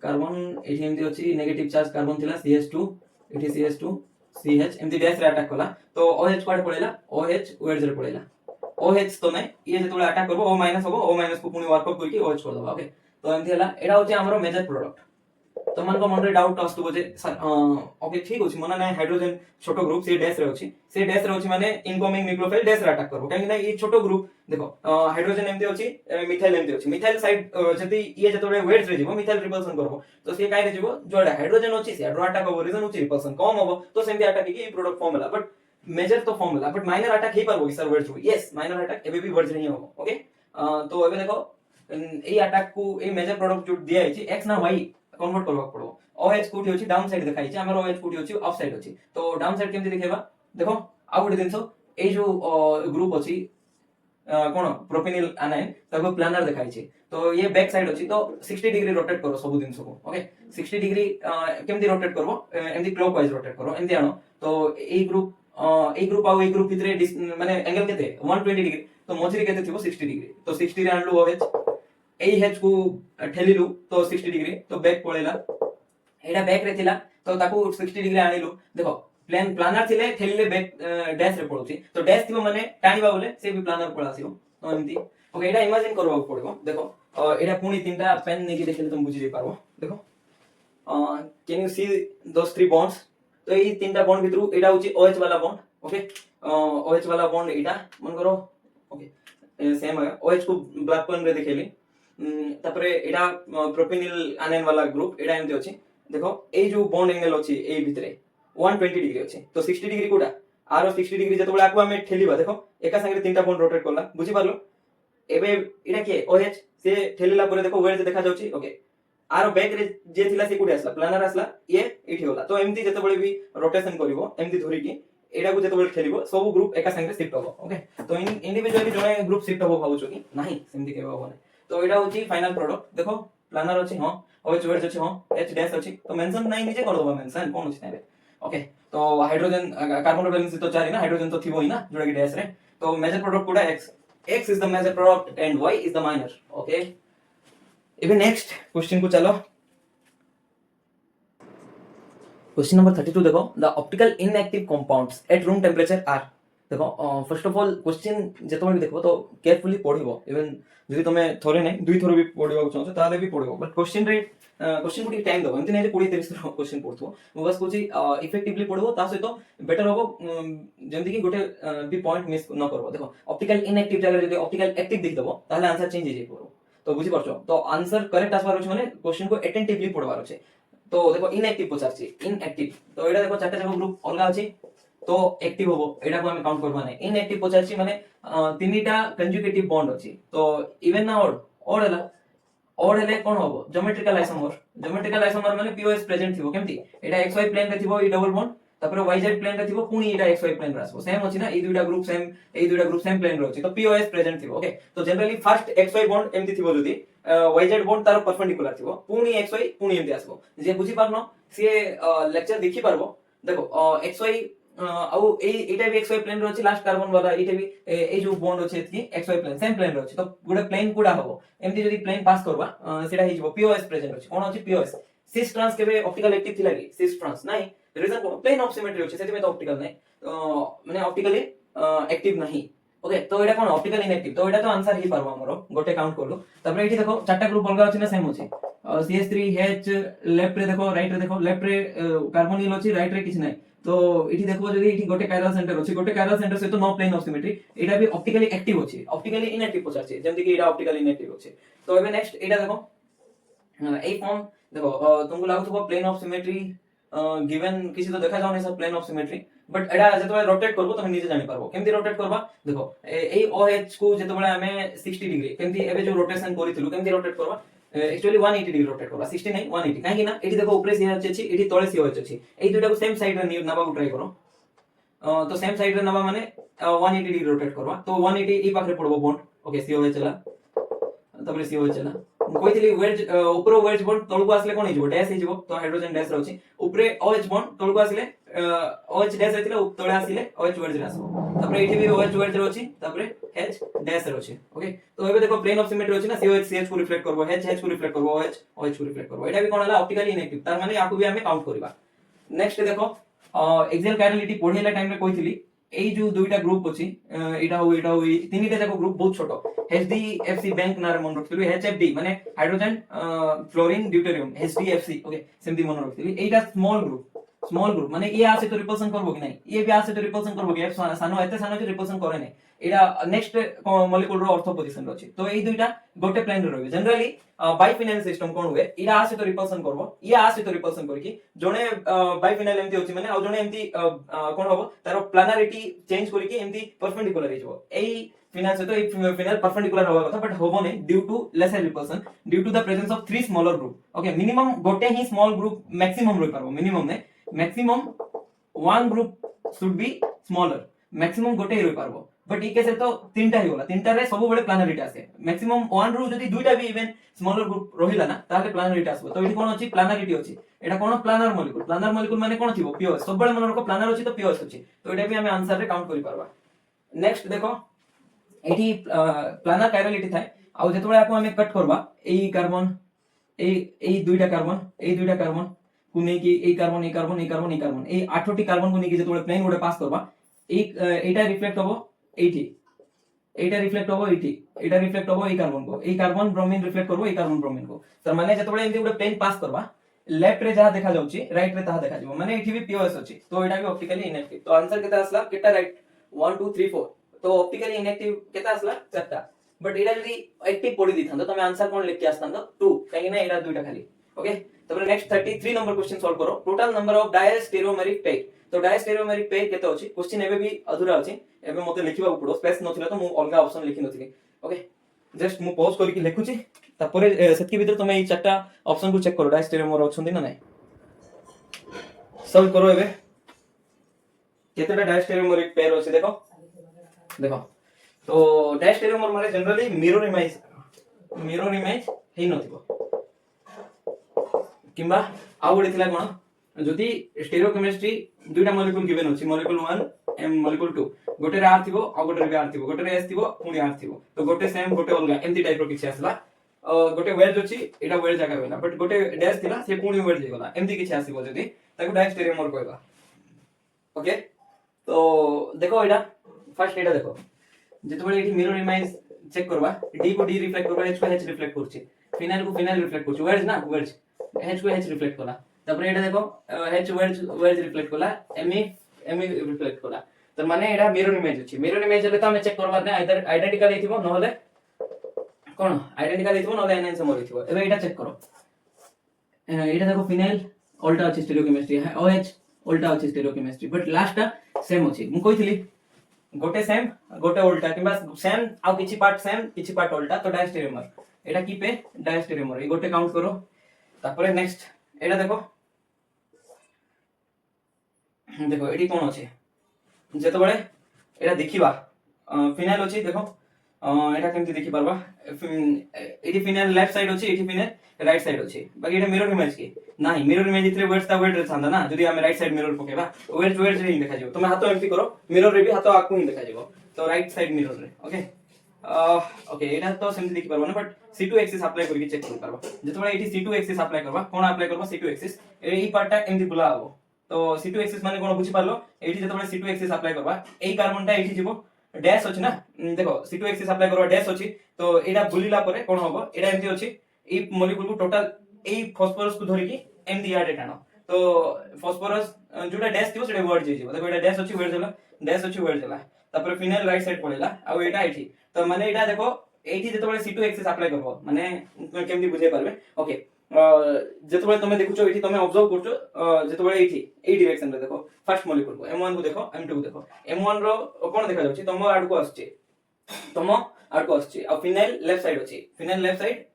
कार्बन एठी एमती अछि नेगेटिव चार्ज कार्बन थिला CH2 एठी CH2 CH एमती डैश रे अटैक कला तो OH क्वाड पळेला OH वेड्स रे पळेला OH तो नै ये जेतोळे अटैक करबो O माइनस होबो O माइनस को पुनी वर्क अप करके OH कर दबा ओके तो एमती हला एडा होची हमरो मेजर प्रोडक्ट तो मन को मन रे डाउट आस्तु जे ओके ठीक अछि मना नै हाइड्रोजन छोटो ग्रुप से डैश रे अछि माने इनकमिंग न्यूक्लियोफाइल डैश रे अटैक करबो काहे ना ई छोटो ग्रुप देखो हाइड्रोजन एमती अछि मिथाइल एमती अछि मिथाइल साइड जति ये जेतोळे वेट्स रे जीवो मिथाइल रिपल्सन करबो तो से काई रे जीवो जोडा हाइड्रोजन अछि से अटैक होबो रीजन अछि रिपल्सन कम होबो तो सेमती अटैक की प्रोडक्ट फॉर्मूला बट मेजर तो फॉर्मूला बट माइनर अटैक ही पारबो sir waits yes minor attack एबे भी वर्ड्स नहीं होबो ओके तो एबे देखो ए अटैक को ए मेजर प्रोडक्ट जो दिया अछि x ना y कन्वर्ट करबा पड़ो OH कोठी अछि डाउन साइड देखाइ छै हमर OH कोठी अछि अप साइड अछि तो डाउन साइड केमति देखेबा देखो आ गुटे दिनसो ए जो ग्रुप अछि कोन प्रोपिनिल आनायन ताको प्लानर देखाइ छै तो ये बैक साइड अछि तो 60 डिग्री रोटेट करो सब दिन सब ओके 60 डिग्री केमति रोटेट करबो एमति क्लॉकवाइज रोटेट करो एमति आनो तो ए ग्रुप आ ए ग्रुप भितरे माने एंगल केते 120 डिग्री तो मझिरे केते थिबो 60 डिग्री तो 60 रे आनलु OH एच को ठेलिलु तो 60 डिग्री तो बैक पळेला एडा बैक रे थिला तो ताको 60 डिग्री आनिलु देखो प्लानर थिले ठेलिले बैक डैश रे पळुची तो डैश थिबो माने टाणीबा बोले से भी प्लानर पळासिबो तो एमती ओके एडा इमेजिन करबा पड़िबो देखो एडा पुनी तीनटा पेन नेकी देखले तुम बुझि पारबो देखो can you see those three bonds तो ये तीनटा बॉन्ड भितरु एडा होची OH वाला बॉन्ड ओके OH वाला बॉन्ड एडा मन करो ओके सेम है OH को ब्लैक पेन रे देखेली तापरे एडा प्रोपिनिल आनायन वाला ग्रुप एडा एमती अछि देखो ए जो बॉन्ड एंगल अछि ए भितरे 120 डिग्री अछि तो 60 डिग्री कोडा आरो 60 डिग्री जतो बळे आकु हमें ठेलीबा देखो एका संगे तीनटा बॉन्ड रोटेट करला बुझि पारलो एबे एडा के OH से ठेलीला परे देखो वेट देखा जाउची ओके आरो बैक रे जे थिला से कोडे आसला प्लानर आसला ये एठी होला तो एमती जतो बळे भी रोटेशन करिवो एमती धरि की एडा को जतो बळे ठेलीबो सब ग्रुप एका संगे शिफ्ट होबो ओके तो इंडिविजुअली जणे ग्रुप शिफ्ट होबो भाबुचो की नाही सेमती केबा होने तो एडा होची फाइनल प्रोडक्ट देखो प्लानर अछि हां OH वेट्स अछि हां H डैश अछि तो मेंशन नाही निजे कर दबा मेंशन कोन अछि ताबे ओके तो हाइड्रोजन कार्बन वैलेंसी तो 4 ना हाइड्रोजन तो थिबो ही ना जोड़ा की डैश रे तो मेजर प्रोडक्ट कोडा x is the major product and y is the minor okay एबे नेक्स्ट क्वेश्चन को चलो क्वेश्चन नंबर 32 देखो the optical inactive compounds at room temperature are देखो फर्स्ट ऑफ ऑल क्वेश्चन जेतो भी देखबो तो केयरफुली पढिबो इवन जदि तमे थोरे नै दुई थोर भी पढिबो चाहछो ताले भी पढिबो बट क्वेश्चन को टाइम दबो एमति नै 20 30 क्वेश्चन पढथो मो बस कोची इफेक्टिवली पढिबो ता सहित बेटर होबो जेंति कि गोटे भी पॉइंट मिस न करबो देखो ऑप्टिकल इनएक्टिव जगह जदि ऑप्टिकल एक्टिव देख दबो ताले आंसर चेंज हे जेबो तो बुझि परछो तो आंसर करेक्ट आसबार अछि माने क्वेश्चन को अटेंटिवली पढवार अछि तो देखो इनएक्टिव पचारछि इनएक्टिव तो एडा देखो चारटा जगह ग्रुप अलगा अछि तो एक्टिव होबो एडा को हम काउंट करबा नै इनएक्टिव पचारछि माने तीनटा कंजुगेटिव बॉन्ड अछि तो इवन ना ऑड हेले कोन होबो ज्योमेट्रिकल आइसोमर माने पीओएस प्रेजेंट थिबो केमति एडा xy प्लेन रे थिबो ई डबल बॉन्ड तापर yz प्लेन रे थिबो पुनी एडा xy प्लेन रे आसबो सेम अछि ना ई दुइटा ग्रुप सेम प्लेन रे अछि तो पीओएस प्रेजेंट थिबो ओके तो जनरली फर्स्ट xy बॉन्ड एमति थिबो जदी yz बॉन्ड तार परपेंडिकुलर थिबो पुनी xy पुनी एमति आसबो जे बुझि पारनो से लेक्चर देखि पारबो देखो xy आउ एटा भी xy प्लेन रो अछि लास्ट कार्बन वाला एटा भी ए जो बॉन्ड अछि एतकी xy प्लेन सेम प्लेन रो अछि तो गुडे प्लेन कुडा हबो एमति जदी प्लेन पास करबा सेटा हि जबो पीओएस प्रेजेंट अछि कोन अछि पीओएस सिस ट्रांस केबे ऑप्टिकल एक्टिव थिला कि सिस ट्रांस नाही रीजन कोन प्लेन ऑफ सिमेट्री अछि सेति में तो ऑप्टिकल नाही माने ऑप्टिकली एक्टिव नाही ओके तो एटा कोन ऑप्टिकल इनएक्टिव तो एटा तो आंसर हि पारबो हमरो गोटे काउंट करलो तबरे एठी देखो चारटा ग्रुप अलगा अछि ना सेम अछि CH3H लेफ्ट रे देखो लेफ्ट रे कार्बोनिल अछि राइट रे किछ नाही तो इठी देखबो जदी इठी गोटे कायरल सेंटर से तो नो प्लेन ऑफ सिमेट्री एटा भी ऑप्टिकली एक्टिव अछि ऑप्टिकली इनएक्टिव पचारछि जेमति कि एटा ऑप्टिकली इनएक्टिव अछि तो एबे नेक्स्ट एटा देखो ए फॉर्म देखो तुमको लागुथबो प्लेन ऑफ सिमेट्री गिवन किसी तो देखा जाउनी सब प्लेन ऑफ सिमेट्री बट एडा जेतबे रोटेट करबो तुम निजे जानि पारबो केमति रोटेट करबा देखो ए OH को जेतबे हमें 60 डिग्री केमति एबे जो रोटेशन करिथिलु केमति रोटेट करबा एक्चुअली 180 डिग्री रोटेट करबा 60 नहीं 180 काहे कि ना एठी देखो ऊपर से अछि एठी तळे से अछि एई दुटा को सेम साइड रे नबा को ट्राई करो तो सेम साइड रे नबा माने 180 डिग्री रोटेट करबा तो 180 ई पाखरे पड़बो बॉन्ड ओके COH चला तबरे COH चला କହିଥିଲି ୱେଜ ଉପର ୱେଜ ବଣ୍ଡ ତଳକୁ ଆସିଲେ कोन हिजो डैश हिजो तो हाइड्रोजन डैश रहउची ऊपरे OH बॉन्ड तळको आसिले OH डैश रहथिले तळे आसिले OH वर्ड रे आसो तापर एठी भी OH वर्ड रहउची तापर H डैश रहउची ओके तो एबे देखो प्लेन ऑफ सिमेट्री रहउची ना COH CH को रिफ्लेक्ट करबो H को रिफ्लेक्ट करबो OH को रिफ्लेक्ट करबो एटा भी कोन हला ऑप्टिकली इनेक्टिव तार माने याकू भी हमें काउंट करबा नेक्स्ट देखो एक्सियल कायरलिटी पढेला टाइम रे कहितली এই যে দুইটা গ্রুপ আছে এটা ওই তিনটা যাক গ্রুপ বহুত ছোট HDFC ব্যাংক নারে মনে রাখছিলি HFD মানে হাইড্রোজেন ফ্লোরিন ডিউটেরিয়াম HDFC ওকে সেমতি মনে রাখছিলি এইটা স্মল গ্রুপ মানে ইয়ে আছে তো রিপালশন করব কি নাই ইয়ে বি আছে তো রিপালশন করব কি সানো এতে সানো যে রিপালশন করে নাই এটা নেক্সট মলিকুল র অর্থ পজিশন আছে তো এই দুইটা গোটে প্লেন রে রইবে জেনারেলি বাইফিনাইল সিস্টেম কোন हुए ইয়া আছে তো রিপালশন করব ইয়া আছে তো রিপালশন করি কি জনে বাইফিনাইল এমতি হচ্ছে মানে আর জনে এমতি কোন হবো তার প্ল্যানারিটি চেঞ্জ করি কি এমতি পারপেন্ডিকুলার হই যাব এই फिनाइल से तो एक फिनाइल परपेंडिकुलर होगा था बट होबो नहीं due to lesser repulsion due to the presence of 3 smaller group okay minimum गोटे ही स्मॉल ग्रुप मैक्सिमम रही पारबो मिनिमम ने maximum one group should be smaller maximum गोटे ही रही पारबो बट ई केस तो तीनटा ही होला तीनटा रे सब बेले प्लानरिटी आसे मैक्सिमम वन रु जदी दुईटा भी इवन स्मॉलर ग्रुप रहिला ना ताले प्लानरिटी आसबो तो एठी कोन अछि प्लानरिटी अछि एटा कोन प्लानर मॉलिक्यूल माने कोन थिबो पीओएस सब बेले मन रको प्लानर अछि तो पीओएस अछि तो एटा भी हमें आंसर रे काउंट करि पारबा नेक्स्ट देखो एठी प्लानर कायरलिटी थाए आ जेतबे आपको हमें कट करबा एई कार्बन एई दुईटा कार्बन को नै कि एई कार्बन एई 8टी कार्बन को नै कि जेतबे प्लेन गोटे पास करबा एटा रिफ्लेक्ट होबो एठी एटा रिफ्लेक्ट होबो एठी एटा रिफ्लेक्ट होबो एई कार्बन ब्रोमीन रिफ्लेक्ट करबो एई कार्बन ब्रोमीन को त माने जेतबे एमती गोटे प्लेन पास करबा लेफ्ट रे जहा देखा जाउची राइट रे ताहा देखा जाबो माने एठी भी पीओएस अछि तो एटा भी ऑप्टिकली इनएक्टिव तो आंसर केता आसला केटा राइट 1 2 3 4 तो ऑप्टिकली इनएक्टिव केता आसला चारटा बट एटा जदी एक्टिव पढी दिथांतो तमे आंसर कोन लिख के आस्तांतो 2 काहे ना एटा दुईटा खाली ओके तबरे नेक्स्ट 33 नंबर क्वेश्चन सॉल्व करो total number of diastereomeric pair तो डायस्टेरियोमेरिक पेयर केते अछि क्वेश्चन एबे भी अधूरा अछि एबे मते लिखिबा पड़ो स्पेस नथिला तो मु अलगा ऑप्शन लिखि नथिली ओके जस्ट मु पॉज करि कि लिखुची तापरे सेतकी भीतर तमे ई चारटा ऑप्शन को चेक करो डायस्टेरियोमर अछंदी ना नै सॉल्व करो एबे केतेटा डायस्टेरियोमेरिक पेयर अछि देखो तो डायस्टेरियोमर माने जनरली मिरर इमेज हे नथिबो किंबा आ गोटे थिला कोन जदि स्टेरियोकेमिस्ट्री दुईटा मॉलिक्यूल गिवन अछि मॉलिक्यूल 1 एम मॉलिक्यूल 2 गोटे रे आर थिबो आ गोटे रे आर थिबो गोटे रे एस थिबो पुनी आर थिबो तो गोटे सेम गोटे अलगा एमती टाइप रो किछि आसला गोटे वेज अछि एटा वेज जागा होइला बट गोटे डैश थिला से पुनी वेज जेगला एमती किछि आसीबो जदि ताको डायस्टेरियोमर कहबा ओके तो देखो एटा फर्स्ट एटा देखो जेतबे एठी मिरर इमेज चेक करबा डी को डी रिफ्लेक्ट करबा एच को एच रिफ्लेक्ट करछि फिनाइल को फिनाइल रिफ्लेक्ट करछि वेज ना वेज एच को एच रिफ्लेक्ट कला तापर एटा देखो एच वेज रिफ्लेक्ट कला एमई रिफ्लेक्ट कला त माने एटा मिरर इमेज अछि मिरर इमेज ले त हम चेक करबा ने आइदर आइडेंटिकल हेतिबो नहले कोन आइडेंटिकल हेतिबो नहले एनएनसमर हेतिबो एबे एटा चेक करो एटा देखो फिनाइल उल्टा अछि स्टेरियोकेमिस्ट्री OH उल्टा अछि स्टेरियोकेमिस्ट्री बट लास्ट सेम अछि मु कहितली गोटे सेम गोटे उल्टा किबा सेम आ किछि पार्ट उल्टा तो डायस्टेरियोमर एटा की पे डायस्टेरियोमर ए गोटे काउंट करो तापर नेक्स्ट एटा देखो एटी कोन अछि जेतबेले एटा देखिबा फिनाइल अछि देखो एटा केमति देखि परबा एटी फिनाइल लेफ्ट साइड अछि एटी फिनाइल राइट साइड अछि बाकी एटा मिरर इमेज की नाही मिरर इमेज इतरे वेट्स ता वेट रे छांदा ना जदी हम राइट साइड मिरर पकेबा वेट रे ही देखा जिवो तुम हाथ एमती करो मिरर रे भी हाथ आकु ही देखा जिवो तो राइट साइड मिरर रे ओके ओके एटा तो सेमति देखि परबो ना बट C2 एक्सिस अप्लाई करके चेक कर परबा जेतबेले एटी C2 एक्सिस अप्लाई करबा कोन अप्लाई करबा C2 एक्सिस एई पार्टटा एमती बुला आबो तो C2 एक्सिस माने कोन बुझि पारलो एटी जेतबेले C2 एक्सिस अप्लाई करबा एई कार्बनटा एठी जिवो डैश अछि ना देखो C2 एक्सिस अप्लाई करबा डैश अछि तो एटा बुलिला परे कोन होबो एटा एमती अछि ए मॉलिक्यूल को टोटल ए फास्फोरस को धरि की एमती याडे टानो तो फास्फोरस जोटा डैश थिबो सेटा वर्ड जे जिवो देखो एटा डैश अछि वर्ड जला तापर फिनाइल राइट साइड पड़ेला आ एटा एठी तो माने एटा देखो एठी जेतबेले C2 एक्सिस अप्लाई करबो माने केमति बुझे पारबे ओके जेतबेले तमे देखुचो एठी तमे ऑब्जर्व करचो जेतबेले एठी ए डायरेक्शन रे देखो फर्स्ट मॉलिक्यूल को M1 को देखो M2 को देखो M1 रो कोन देखा जाउची तमो आड को आछे आ फिनाइल लेफ्ट साइड अछि फिनाइल लेफ्ट साइड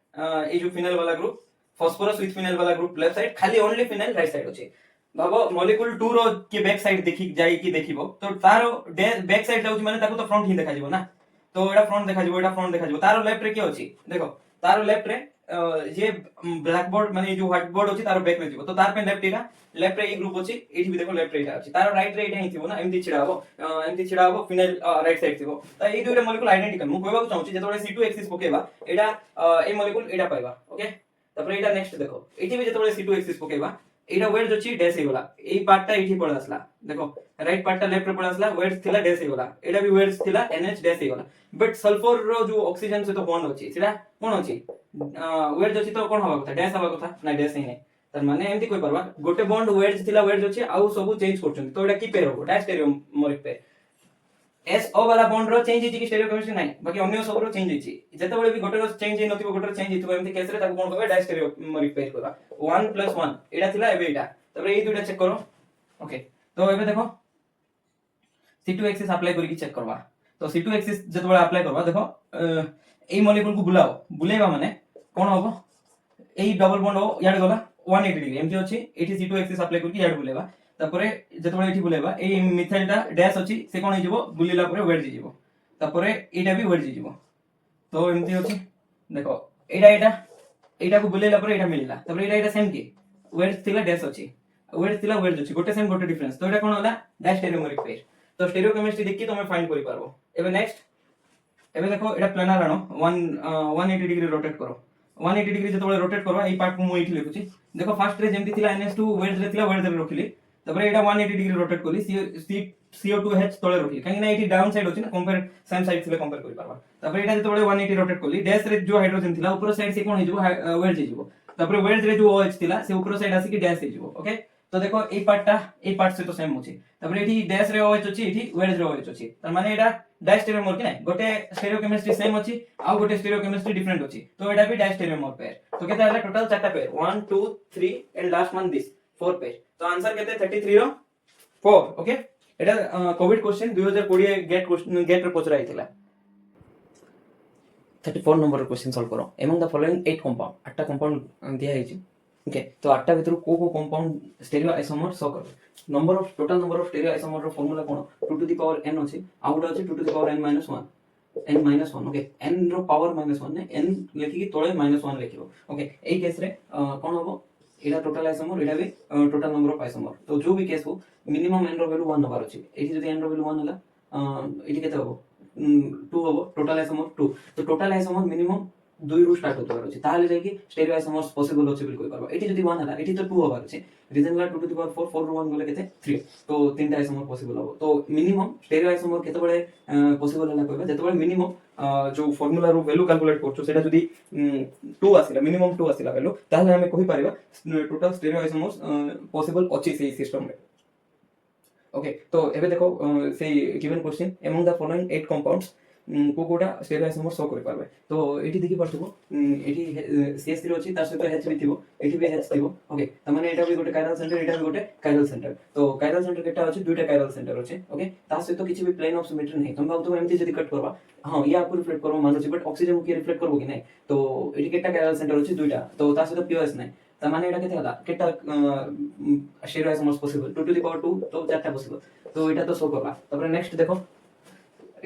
ए जो फिनाइल वाला ग्रुप फास्फोरस विथ फिनाइल वाला ग्रुप लेफ्ट साइड खाली ओनली फिनाइल राइट साइड अछि भाबो मॉलिक्यूल 2 रो के बैक साइड देखि जाई कि देखिबो तो तारो बैक साइड जाउची माने ताको तो फ्रंट ही देखा जिवो ना तो एटा फ्रंट देखा जिवो तारो लेफ्ट रे के अछि देखो तारो लेफ्ट रे जे ब्लैक बोर्ड माने जो व्हाइट बोर्ड अछि तार बैक रे जीवो तो तार पे लेफ्ट रे ए ग्रुप अछि एठी भी देखो लेफ्ट रे एटा अछि तार राइट रे एटा ही थिबो ना एमती छिड़ा हबो फिनाइल राइट साइड थिबो त ए दुइटा मॉलिक्यूल आइडेंटिकल मु कहबा चाहूची जेतबे C2 एक्सिस पकेबा एटा ए मॉलिक्यूल एटा पाइबा ओके तापर एटा नेक्स्ट देखो एठी भी जेतबे C2 एक्सिस पकेबा एटा वेट अछि डैश हे वाला ए पार्टटा एठी पळ आसला देखो राइट पार्टटा लेफ्ट रे पळ आसला वेट थिला डैश हे वाला एटा भी वेट थिला NH डैश हे वाला बट सल्फर रो जो ऑक्सीजन से तो बॉन्ड अछि सेटा कोन अछि वेट अछि तो कोन हवा कथा डैश हवा कथा ना डैश ही नै तर माने एमती कोइ परबा गोटे बॉन्ड वेट थिला वेट अछि आउ सब चेंज करछन तो एटा की पेयर हो डैश स्टेरियोमेरिक पेयर एस ओ वाला बॉन्ड रो चेंज हिची कि स्टेरियोकेमिस्ट्री नाही बाकी अन्य सब रो चेंज हिची जेतेबेले भी गोटे रो चेंज हि नथिबो गोटे रो चेंज हितबो एमती केस रे ताको कोन कहबे डाई स्टेरियोमेरिक पेयर करबा 1 + 1 एटा थिला एबे एटा तबरे ए दुइटा चेक करो ओके तो एबे देखो C2 एक्सिस अप्लाई करी चेक करबा तो C2 एक्सिस जेतेबेले अप्लाई करबा देखो ए मॉलिक्यूल को बुलाइबा माने कोन होबो ए डबल बॉन्ड हो याड गला 180 डिग्री एमती अछि एठी C2 एक्सिस अप्लाई करके याड बुलाइबा तापरे जेतेबेले एठी बुलाइबा ए मिथाइलटा डैश अछि से कोन हिजबो बुलिला परे वेट जिजिबो तापरे एटा भी वेट जिजिबो तो एमती अछि देखो एटा को बुलाइला परे एटा मिलला तापरे एटा सेम की वेट थिला डैश अछि वेट थिला वेट अछि गोटे सेम गोटे डिफरेंस तो एटा कोन होला डैश स्टेरियोमेरिक पेयर तो स्टेरियोकेमिस्ट्री देखि तमे फाइंड करि पारबो एबे नेक्स्ट एबे देखो एटा प्लानर आनो 180 डिग्री रोटेट करो 180 डिग्री जेतबेले रोटेट करबा ए पार्ट को मु एठी लिखुची देखो फर्स्ट रे जेमती थिला NH2 वेट रे थिला वेट रे रखिली तबरे एटा 180 डिग्री रोटेट कली CO2H तळे रखिली काहे ना एठी डाउन साइड होची ना कंपेयर सेम साइड थिले कंपेयर करि पारबा तबरे एटा जेतबेले 180 रोटेट कली डैश रे जो हाइड्रोजन थिला ऊपर साइड से कोन हिजबो वेट जिजिबो तबरे वेट रे जो OH थिला से ऊपर साइड आसी कि डैश हिजबो ओके तो देखो ए पार्ट से तो सेम होची तबरे एठी डैश रे OH अछि एठी वेट रे OH अछि त माने एटा डाई स्टेरियोमर कि नै गोटे स्टेरियोकेमिस्ट्री सेम अछि आ गोटे स्टेरियोकेमिस्ट्री डिफरेंट अछि तो एटा भी डाई स्टेरियोमर पेयर तो केते आला टोटल चारटा pair 1 2 3 and last one this 4 pair तो आंसर केते 33 रो 4 ओके एटा कोविड क्वेश्चन 2020 गेट रे पचरा आइथिला 34 नंबर क्वेश्चन सॉल्व करो एमंग द फॉलोइंग 8 कंपाउंड 8टा कंपाउंड दिया हिची ओके तो 8टा भितर को कंपाउंड स्टेरियो आइसोमर सो करो number of total number of stereo isomer रो फार्मूला कोन 2 टू द पावर n अछि आउट अछि 2 to the power n-1 okay n रो पावर -1 ने n लेखि कि तळे -1 लेखिबो ओके एई केस रे कोन होबो एटा टोटल आइसोमर एटा भी टोटल नंबर ऑफ आइसोमर तो जो भी केस हो मिनिमम n रो वैल्यू 1 नंबर अछि एठी जदि n रो वैल्यू 1 हला एठी केते होबो 2 होबो टोटल आइसोमर 2 तो टोटल आइसोमर मिनिमम 2 रु स्टार्ट होतबार अछि ताले जाय कि स्टेरियो आइसोमर्स पॉसिबल अछि बिल कोइ करबा एठी जदि 1 हला एठी तो 2 होबार अछि रीजन ला 2 टू द पावर 4 4 रु 1 गले केते 3 तो तीनटा आइसोमर पॉसिबल होबो तो मिनिमम स्टेरियो आइसोमर केते बळे पॉसिबल हला कहबा जेते बळे मिनिमम जो फार्मूला रो वैल्यू कैलकुलेट करछो सेटा जदि 2 आसिला मिनिमम 2 आसिला वैल्यू ताले हमें कहि Paribas total stereo isomers possible अछि सेही सिस्टम रे ओके तो एबे देखो से given question among the following 8 compounds को कोटा स्टेरियो आइसोमर शो कर पारबे तो एठी देखि परथबो एठी CH3 अछि तार सहित H भी थिबो एठी भी H थिबो ओके त माने एटा भी गोटे कायरल सेंटर एटा भी गोटे कायरल सेंटर तो कायरल सेंटर केटा अछि दुइटा कायरल सेंटर अछि ओके तार सहित किछि भी प्लेन ऑफ सिमेट्री नै तुम भाबतो एमती जदि कट करबा हां या आपको रिफ्लेक्ट करबो मानछि बट ऑक्सीजन को रिफ्लेक्ट करबो कि नै तो एठी केटा कायरल सेंटर अछि दुइटा तो तार सहित पीओएस नै त माने एटा केते हला केटा stereo isomers possible 2 to the power 2 तो चारटा पॉसिबल तो एटा तो शो करबा तबरे नेक्स्ट देखो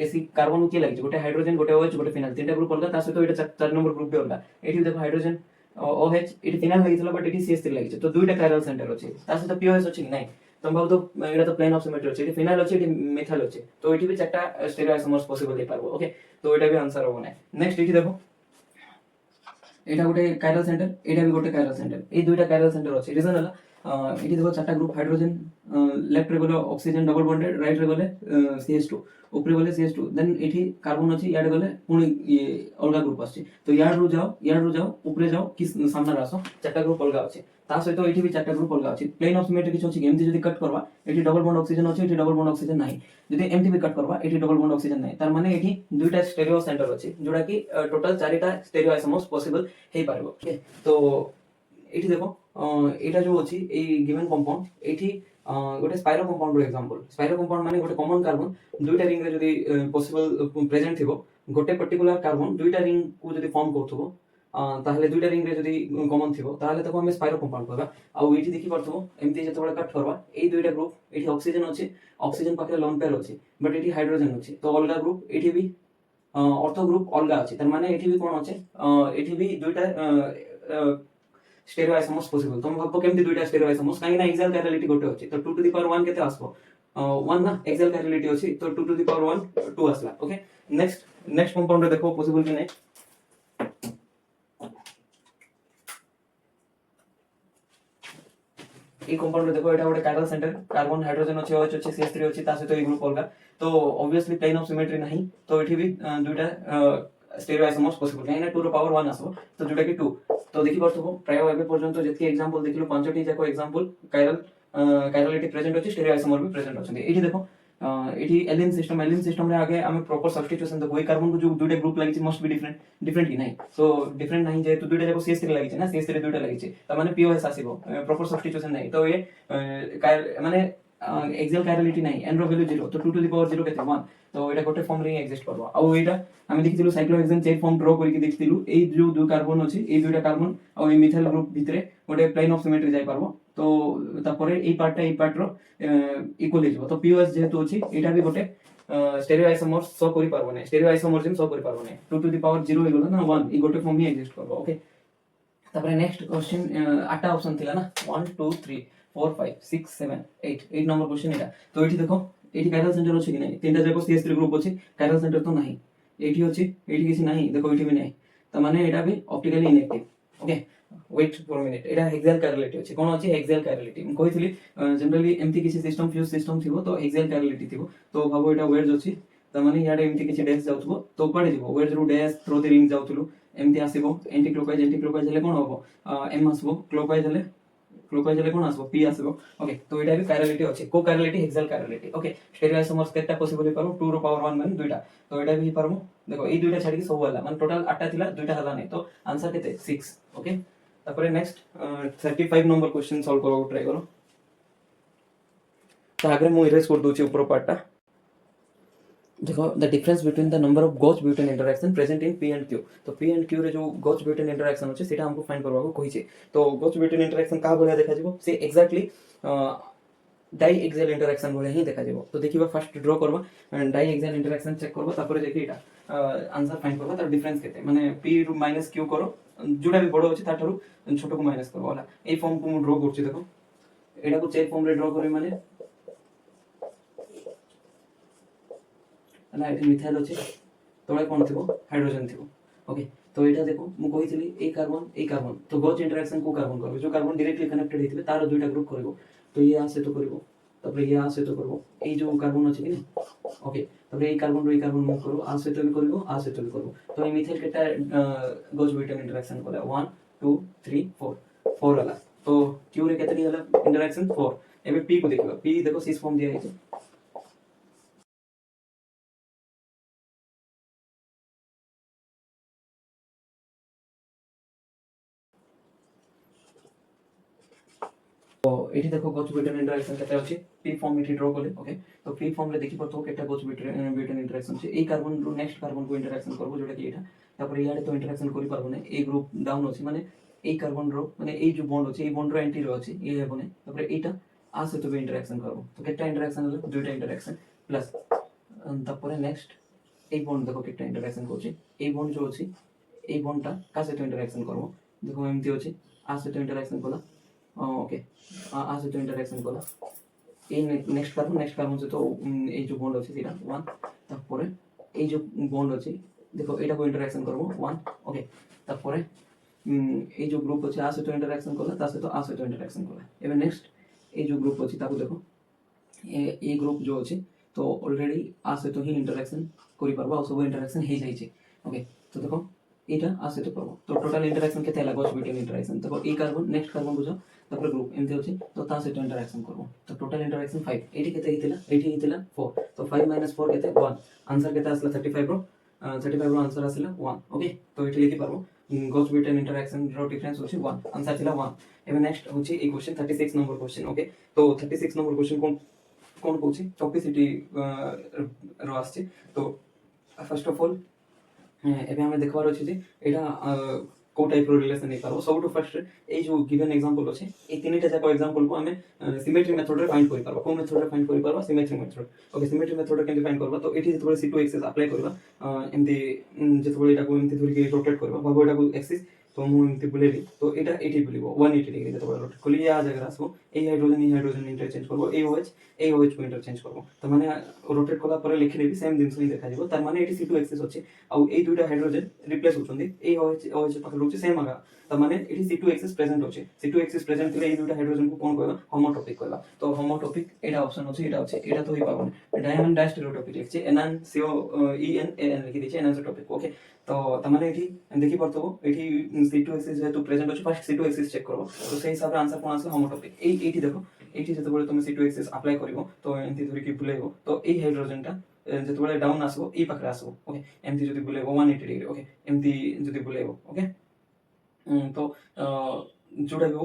एसी कार्बन के लागि गोटे हाइड्रोजन गोटे OH गोटे फिनाइल तीनटा ग्रुप अलगा तासे तो एटा चार नंबर ग्रुप भी अलगा एठी देखो हाइड्रोजन OH एठी फिनाइल लागितला बट एठी CH3 लागि तो दुइटा कायरल सेंटर अछि तासे तो पीओएस अछि नै तम भाव तो एटा तो प्लेन ऑफ सिमेट्री अछि एठी फिनाइल अछि एठी मिथाइल अछि तो एठी भी चारटा स्टेरियो आइसोमर्स पॉसिबल दे पारबो ओके तो एटा भी आंसर होबो नै नेक्स्ट एठी देखो एटा गोटे कायरल सेंटर एटा भी गोटे कायरल सेंटर ए दुइटा कायरल सेंटर अछि रीजन हला एठी देखो चारटा ग्रुप हाइड्रोजन लेफ्ट रे गले ऑक्सीजन डबल बॉन्डेड राइट रे गले CH2 ऊपर गले CH2 देन एठी कार्बन अछि याड गले पुनी ये अलगा ग्रुप अछि तो याड रु जाओ ऊपर जाओ कि सामने रासो चारटा ग्रुप अलगा अछि ता सहित एठी भी चारटा ग्रुप अलगा अछि प्लेन ऑफ सिमेट्री किछ अछि एमती जदि कट करबा एठी डबल बॉन्ड ऑक्सीजन अछि एठी डबल बॉन्ड ऑक्सीजन नाही जदि एमती भी कट करबा एठी डबल बॉन्ड ऑक्सीजन नाही तार माने एठी दुइटा स्टेरियो सेंटर अछि जोडा कि टोटल चारिटा स्टेरियो आइसोमर्स पॉसिबल हे पारबो ओके तो एठी देखो एटा जो अछि ए गिवन कंपाउंड एठी गोटे स्पाइरो कंपाउंड रो एग्जांपल स्पाइरो कंपाउंड माने गोटे कॉमन कार्बन दुइटा रिंग रे जदि पॉसिबल प्रेजेंट थिबो गोटे पर्टिकुलर कार्बन दुइटा रिंग को जदि फॉर्म करथबो ताहले दुइटा रिंग रे जदि कॉमन थिबो ताहले ताको हम स्पाइरो कंपाउंड कहबा आ एठी देखि परथबो एमती जतबेला कट करबा ए दुइटा ग्रुप एठी ऑक्सीजन अछि ऑक्सीजन पाखरे लोन पेयर अछि बट एठी हाइड्रोजन अछि तो अलगा ग्रुप एठी भी অর্থ গ্রুপ অলগা আছে তার মানে এটি বি কোন আছে এটি বি দুইটা স্টেরিও আইসোমর্স পসিবল তুমি ভাববো কেমতি দুইটা স্টেরিও আইসোমর্স কাହିଁକି ନା ଏକ୍ସାଲ କାଇରାଲିଟି ଗୋଟେ ଅଛି ତ 2 ଟୁ ଦି ପାୱାର 1 କେତେ ଆସିବ 1 ନା ଏକ୍ସାଲ କାଇରାଲିଟି ଅଛି ତ 2 ଟୁ ଦି ପାୱାର 1 2 ଆସିଲା ଓକେ ନେକ୍स्ट कंपाउंड देखो पॉसिबल कि नहीं এই कंपाउंड देखो এটা ଗୋଟେ কাইরাল সেন্টার কার্বন হাইড্রোজেন ଅଛି OH ଅଛି CH3 ଅଛି ତା ସହିତ এই গ্রুপ অলগা তো obviously plane of symmetry ନାହିଁ তো এଠି भी দুইটা স্টেরিও আইসোমর্স পসিবল কাହିଁକି ନା 2 ର ପାୱାର 1 ଆସିବ ତ ଯୋଉଟା କି 2 তো দেখি পারथबो প্রায় ଏବେ পর্যন্ত যেତିକି एग्जांपल देखिलो पांचटी যাକ एग्जांपल काइरालिटी प्रेजेंट अछि स्टेरियो आइसोमर भी प्रेजेंट अछि एठी देखो एठी एलिन सिस्टम रे आगे हमें प्रॉपर सब्स्टिट्यूशन देखो ए कार्बन को जो दुइटा ग्रुप लागि मस्ट बी डिफरेंट कि नहीं सो डिफरेंट नहीं जे तो दुइटा जाको CH3 लागि छै ना CH3 दुइटा लागि छै त माने POS आसीबो प्रॉपर सब्स्टिट्यूशन नहीं तो ये माने एक्सियल काइरालिटी नहीं एन रो वैल्यू 0 तो 2 टू द पावर 0 केते 1 तो एटा गोटे फॉर्म रे एग्जिस्ट करबो आ एटा हम देखिथिलु साइक्लोहेक्सेन चेन फॉर्म ड्रॉ करके देखिथिलु ए जो दो कार्बन अछि ए दुइटा कार्बन आ ए मिथाइल ग्रुप भितरे गोटे प्लेन ऑफ सिमेट्री जाय पारबो तो तापरे ए पार्ट रो इक्वल हिजबो तो POS जेहेतु अछि एटा भी गोटे स्टेरियो आइसोमर्स सो करि पारबो नै स्टेरियो आइसोमर्सिज्म सो करि पारबो नै 2 टू द पावर 0 हे गेलो ना 1 ई गोटे फॉर्म ही एग्जिस्ट करबो ओके तापरे नेक्स्ट क्वेश्चन आठटा ऑप्शन थिला ना 1 2 3 4 5 6 7 8 नंबर क्वेश्चन एटा तो एठी देखो एठी काइरल सेंटर अछि कि नै तीनटा जाको CH3 ग्रुप अछि काइरल सेंटर तो नाही एठी अछि एठी किछि नाही देखो एठी भी नाही त माने एटा भी optically inactive okay wait for minute एटा हेक्साल काइरालिटी अछि कोन अछि हेक्साल काइरालिटी हम कहितली जनरली एमती किछि सिस्टम फ्यूज सिस्टम थिबो तो हेक्साल काइरालिटी थिबो तो भाबो एटा वेट्स अछि त माने याडे एमती किछि डैश जाउथबो तो पडे जिवो वेट्स रु डैश थ्रो द रिंग जाउथलु एमती आसीबो एंटी क्लॉकवाइज हेले कोन होबो एम आसीबो क्लॉकवाइज हेले कोन आसीबो पी आसीबो ओके तो एटा भी काइरालिटी अछि को काइरालिटी हेक्साल काइरालिटी ओके स्टेरियो आइसोमर्स केटा पॉसिबल हे पारो 2 रो पावर 1 माने दुइटा तो एटा भी पारमो देखो ए दुइटा छाडी के सब वाला माने टोटल 8टा थिला दुइटा हला नै तो आंसर केते 6 ओके तापरे नेक्स्ट 35 नंबर क्वेश्चन सॉल्व करो ट्राई करो तो आगे मु इरेज कर दोची ऊपर पार्टटा देखो the difference between the number of gauche butane interaction present in P and Q तो P एंड Q रे जो गॉच ब्यूटेन इंटरेक्शन होचे सेटा हमको फाइंड करबा को कहि छै तो गॉच ब्यूटेन इंटरेक्शन का बोले देखा जिवो से एग्जैक्टली डाई एक्सियल इंटरेक्शन बोले ही देखा जिवो तो देखिबा फर्स्ट ड्रॉ करबा डाई एक्सियल इंटरेक्शन चेक करबा तापर देखि एटा आंसर फाइंड करबा तार डिफरेंस केते माने P रु माइनस Q करो जोडा भी बडो अछि ताठरू छोटो को माइनस करबा वाला ए फॉर्म को मु ड्रॉ करछि देखो एटा को चेक फॉर्म रे ड्रॉ करी माने ना एटी मिथाइल अछि तळे कोन थिबो हाइड्रोजन थिबो ओके तो एटा देखो मु कहितली ए कार्बन तो गॉच इंटरेक्शन को कार्बन करबो जो कार्बन डायरेक्टली कनेक्टेड हितबे तार दुइटा ग्रुप करबो तो ये आ से तो करबो तबरे ये आ से तो करबो ए जो कार्बन अछि कि ओके तबरे ए कार्बन मूव करो आ से तो भी करबो आ से तो भी करबो तो ए मिथाइल केटा गॉच ब्यूटेन इंटरेक्शन कला 1 2 3 4 4 वाला तो क्यू रे केतनी वाला इंटरेक्शन 4 एबे पी को देखिबा पी देखो सिस फॉर्म दिया है तो एठी देखो गॉच ब्यूटेन इंटरेक्शन केते अछि पी फॉर्म एठी ड्रॉ करले ओके तो पी फॉर्म रे देखि परतो केटा गॉच ब्यूटेन इंटरेक्शन छै ए कार्बन रो नेक्स्ट कार्बन को इंटरेक्शन करबो जोटा कि एटा तापर याडे तो इंटरेक्शन करि पारबो नै ए ग्रुप डाउन अछि माने ए कार्बन रो माने ए जो बॉन्ड अछि ए बॉन्ड रो एंटी रो अछि ए हेबो नै तापर एटा आ से तो भी इंटरेक्शन करबो तो केटा इंटरेक्शन हलो दुइटा इंटरेक्शन प्लस तापर नेक्स्ट ए बॉन्ड देखो केटा इंटरेक्शन कोछि ए बॉन्ड जो अछि ए बॉन्डटा का से तो इंटरेक्शन करबो देखो एमती अछि आ से तो इंटरेक्शन कला ओके आ से तो इंटरेक्शन कला ए नेक्स्ट कार्बन से तो ए जो बॉन्ड अछि सेटा 1 तापर ए जो बॉन्ड अछि देखो एटा को इंटरेक्शन करबो 1 ओके तापर ए जो ग्रुप अछि आ से तो इंटरेक्शन कला ता से तो आ से तो इंटरेक्शन कला एबे नेक्स्ट ए जो ग्रुप अछि ताको देखो ए ग्रुप जो अछि तो ऑलरेडी आ से तो ही इंटरेक्शन करि परबा और सब इंटरेक्शन हे जाय छै ओके तो देखो एटा आ से तो करबो तो टोटल इंटरेक्शन केते हला गॉच ब्यूटेन इंटरेक्शन देखो ए कार्बन नेक्स्ट कार्बन बुझो तापर ग्रुप एमते अछि तो ता से तो इंटरेक्शन करबो तो टोटल इंटरेक्शन 5 एटी केते हितिला 4 तो 5 - 4 केते 1 आंसर केते आसला 35 रो आंसर आसला 1 ओके तो एटी लिखि परबो गॉच ब्यूटेन इंटरेक्शन रो डिफरेंस होछि 1 आंसर थिला 1 एबे नेक्स्ट होछि ए क्वेश्चन 36 नंबर क्वेश्चन ओके तो 36 नंबर क्वेश्चन कोन होछि टॉपिसिटी रो आछि तो फर्स्ट ऑफ ऑल एबे हमें देखबार अछि जे एटा को टाइप रो रिलेशन नहीं पारो सब फर्स्ट ए जो गिवन एग्जांपल अछि ए तीनटा जाक एग्जांपल को हमें सिमेट्री मेथड रे फाइंड करि पारबा को मेथड रे फाइंड करि पारबा symmetry method okay symmetry method रे केमि फाइंड करबा तो एठी जेतबे c2 एक्सिस अप्लाई करबा एमती जेतबे एटा को एमती धरि के रोटेट करबा भाबो एटा को एक्सिस तो मु एमती बुलेली तो एटा एठी बुलिबो 180 डिग्री जेतबे रोटेट कली या जगह आसो ए हाइड्रोजन इंटरचेंज करबो ए OH को इंटरचेंज करबो त माने रोटेट कला पर लिखि देबी सेम जिंस ही देखा जिवो त माने एठी c2 एक्सिस अछि आ ए दुटा हाइड्रोजन रिप्लेस होचंदी OH पाखर होची सेम आगा त माने एठी c2 एक्सिस प्रेजेंट होची c2 एक्सिस प्रेजेंट थिले ए दुटा हाइड्रोजन को कोन कहबा होमोटॉपिक कहबा तो होमोटॉपिक एटा ऑप्शन होची एटा तो ही पाबन डायमंड डैश स्टेरियोटॉपिक लिखछि NaCOENAN लिखि दिछि एनांसोटॉपिक ओके तो तमाने एठी देखि परतो एठी c2 एक्सिस जेतु प्रेजेंट अछि फर्स्ट c2 एक्सिस चेक करो तो सेही हिसाब रे आंसर कोन आसे होमोटॉपिक एठी देखो एठी जेतबे तुम c2 एक्सिस अप्लाई करिवो तो एंती धरि कि बुलेबो तो ए हाइड्रोजन टा जेतबे डाउन आसबो ई पाखरे आसबो ओके एंती जदि बुलेबो 180 डिग्री ओके एंती जदि बुलेबो ओके तो जोड़ा भी हो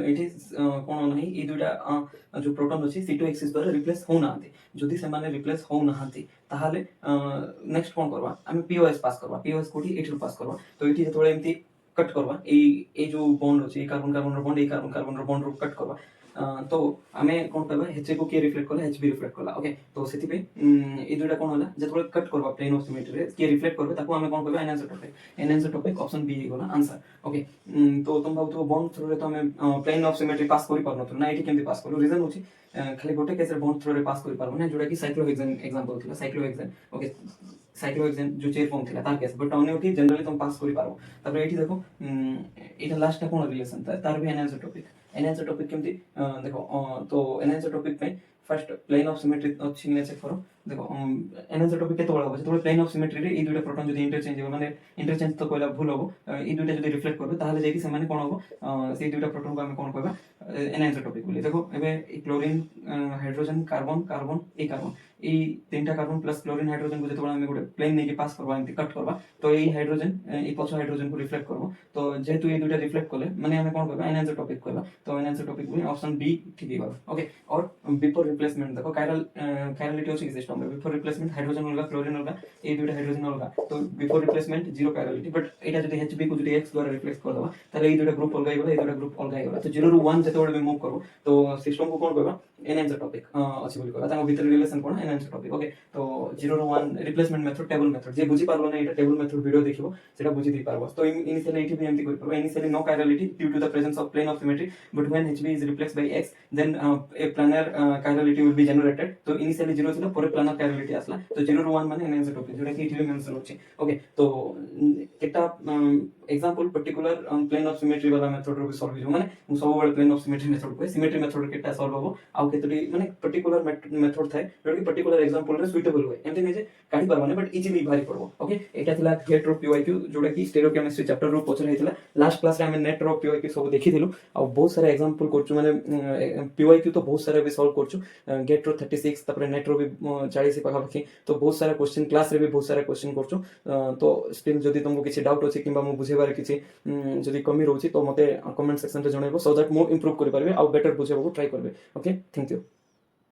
एठी कोन नाही ई दुटा जो प्रोटॉन अछि c2 एक्सिस द्वारा रिप्लेस हो नाहंती जदि से माने रिप्लेस हो नाहंती ताहाले नेक्स्ट कोन करबा हम pos पास करबा pos कोठी एठी पास करबा तो एठी जेतबे एमती कट करबा ए जो बॉन्ड अछि कार्बन कार्बन रो बॉन्ड ए कार्बन कार्बन रो बॉन्ड रो कट करबा तो आमे कोन कहबा H को के रिफ्लेक्ट करला H भी रिफ्लेक्ट करला ओके तो सेति पे ए दुटा कोन होला जेतबे कट करबा प्लेन ऑफ सिमेट्री रे के रिफ्लेक्ट करबे ताको आमे कोन कहबा एनांसोटॉपिक ऑप्शन बी हे गला आंसर ओके तो तुम भाबतो बॉन्ड थ्रू रे तो आमे प्लेन ऑफ सिमेट्री पास करि पारनतो ना एठी केमति पास करू रीजन होची खाली गोटे केस रे बॉन्ड थ्रू रे पास करि पारबो ना जोडा कि साइक्लोहेक्सेन एग्जांपल थिला साइक्लोहेक्सेन ओके साइक्लोहेक्सेन जो चेयर फॉर्म थिला तार केस बट अन्यथि जनरली तुम पास करि पारबो तापर एठी देखो एटा लास्ट टा कोन रिलेशन तार भी एनांसोटॉपिक केमति देखो तो एनांसोटॉपिक पे फर्स्ट प्लेन ऑफ सिमेट्री अछि ने चेक करो देखो एनांसोटॉपिक केते बडा होबे प्लेन ऑफ सिमेट्री रे ई दुटा प्रोटॉन जदि इंटरचेंज हो माने इंटरचेंज तो कोइला भूल होबो ई दुटा जदि रिफ्लेक्ट करबे ताहाले जेकी से माने कोन होबो से दुटा प्रोटॉन को हम कोन कहबा एनांसोटॉपिक बोली देखो एबे क्लोरीन हाइड्रोजन कार्बन कार्बन ए कार्बन ई तीनटा कार्बन प्लस क्लोरीन हाइड्रोजन को जेतबे हम गोटे प्लेन नेकी पास करबा एमती कट करबा तो ई हाइड्रोजन ई पछ हाइड्रोजन को रिफ्लेक्ट करबो तो जेतु ई दुटा रिफ्लेक्ट करले माने हम कोन कहबा एनांसोटॉपिक कहबा तो एनांसोटॉपिक बोली ऑप्शन बी ठीक है ओके और बिफोर रिप्लेसमेंट देखो कायरलिटी होची सिस्टम में बिफोर रिप्लेसमेंट हाइड्रोजन होगा क्लोरीन होगा ए दुटा हाइड्रोजन होगा तो before replacement zero chirality but एटा जदि Hb को जदि x द्वारा रिप्लेस कर दबा ताले ए दुटा ग्रुप अलगा होगा ए दुटा ग्रुप अलगा होगा तो 0 ରୁ 1 जते बडे मूव करबो तो सिस्टम को कोन कहबा एनांसोटॉपिक अछि बोली कहबा ताको भीतर रिलेशन कोन एनांसोटॉपिक ओके तो 0 ରୁ 1 रिप्लेसमेंट मेथड टेबल मेथड जे बुझी पारलो ना एटा टेबल मेथड वीडियो देखिबो सेटा बुझी दी पारबो तो इनिशियली एठी भी एमती कर पारबो initially no chirality due to the presence of plane of symmetry but when Hb is replaced by x then a planar chirality will be generated तो इनिशियली 0 थिला पर planar chirality आसला तो 0 ରୁ 1 माने एनांसोटॉपिक जोटा कि एठी मेंशन होची ओके तो केटा example particular plane of symmetry वाला मेथड रो सॉल्व हो माने मु सब बळे प्लेन ऑफ सिमेट्री मेथड को सिमेट्री मेथड केटा सॉल्व हो आ केतडी माने पर्टिकुलर मेथड थाए जोटा कि पर्टिकुलर एग्जांपल रे सुटेबल होय एमते नै जे काढी परबो बट इजीली भारी पड़बो ओके एटा थिला गेट रो पीवाईक्यू जोटा कि स्टेरियोकेमिस्ट्री चैप्टर रो पछरे हेतिला लास्ट क्लास रे हम नेट रो पीवाईक्यू सब देखिथिलु आ बहुत सारा एग्जांपल करछु माने पीवाईक्यू तो बहुत सारा भी सॉल्व करछु गेट रो 36 तापर नेट रो भी 40 पाखा पाखी तो बहुत सारा क्वेश्चन क्लास रे भी बहुत सारा क्वेश्चन करछु तो स्टिल जदि तुमको किछि डाउट अछि किबा मु बुझेबार किछि जदि कमी रहउछि तो मते कमेंट सेक्शन रे जणाइबो सो दैट मु इंप्रूव करि परबे आ बेटर बुझेबाको ट्राई करबे ओके थैंक यू।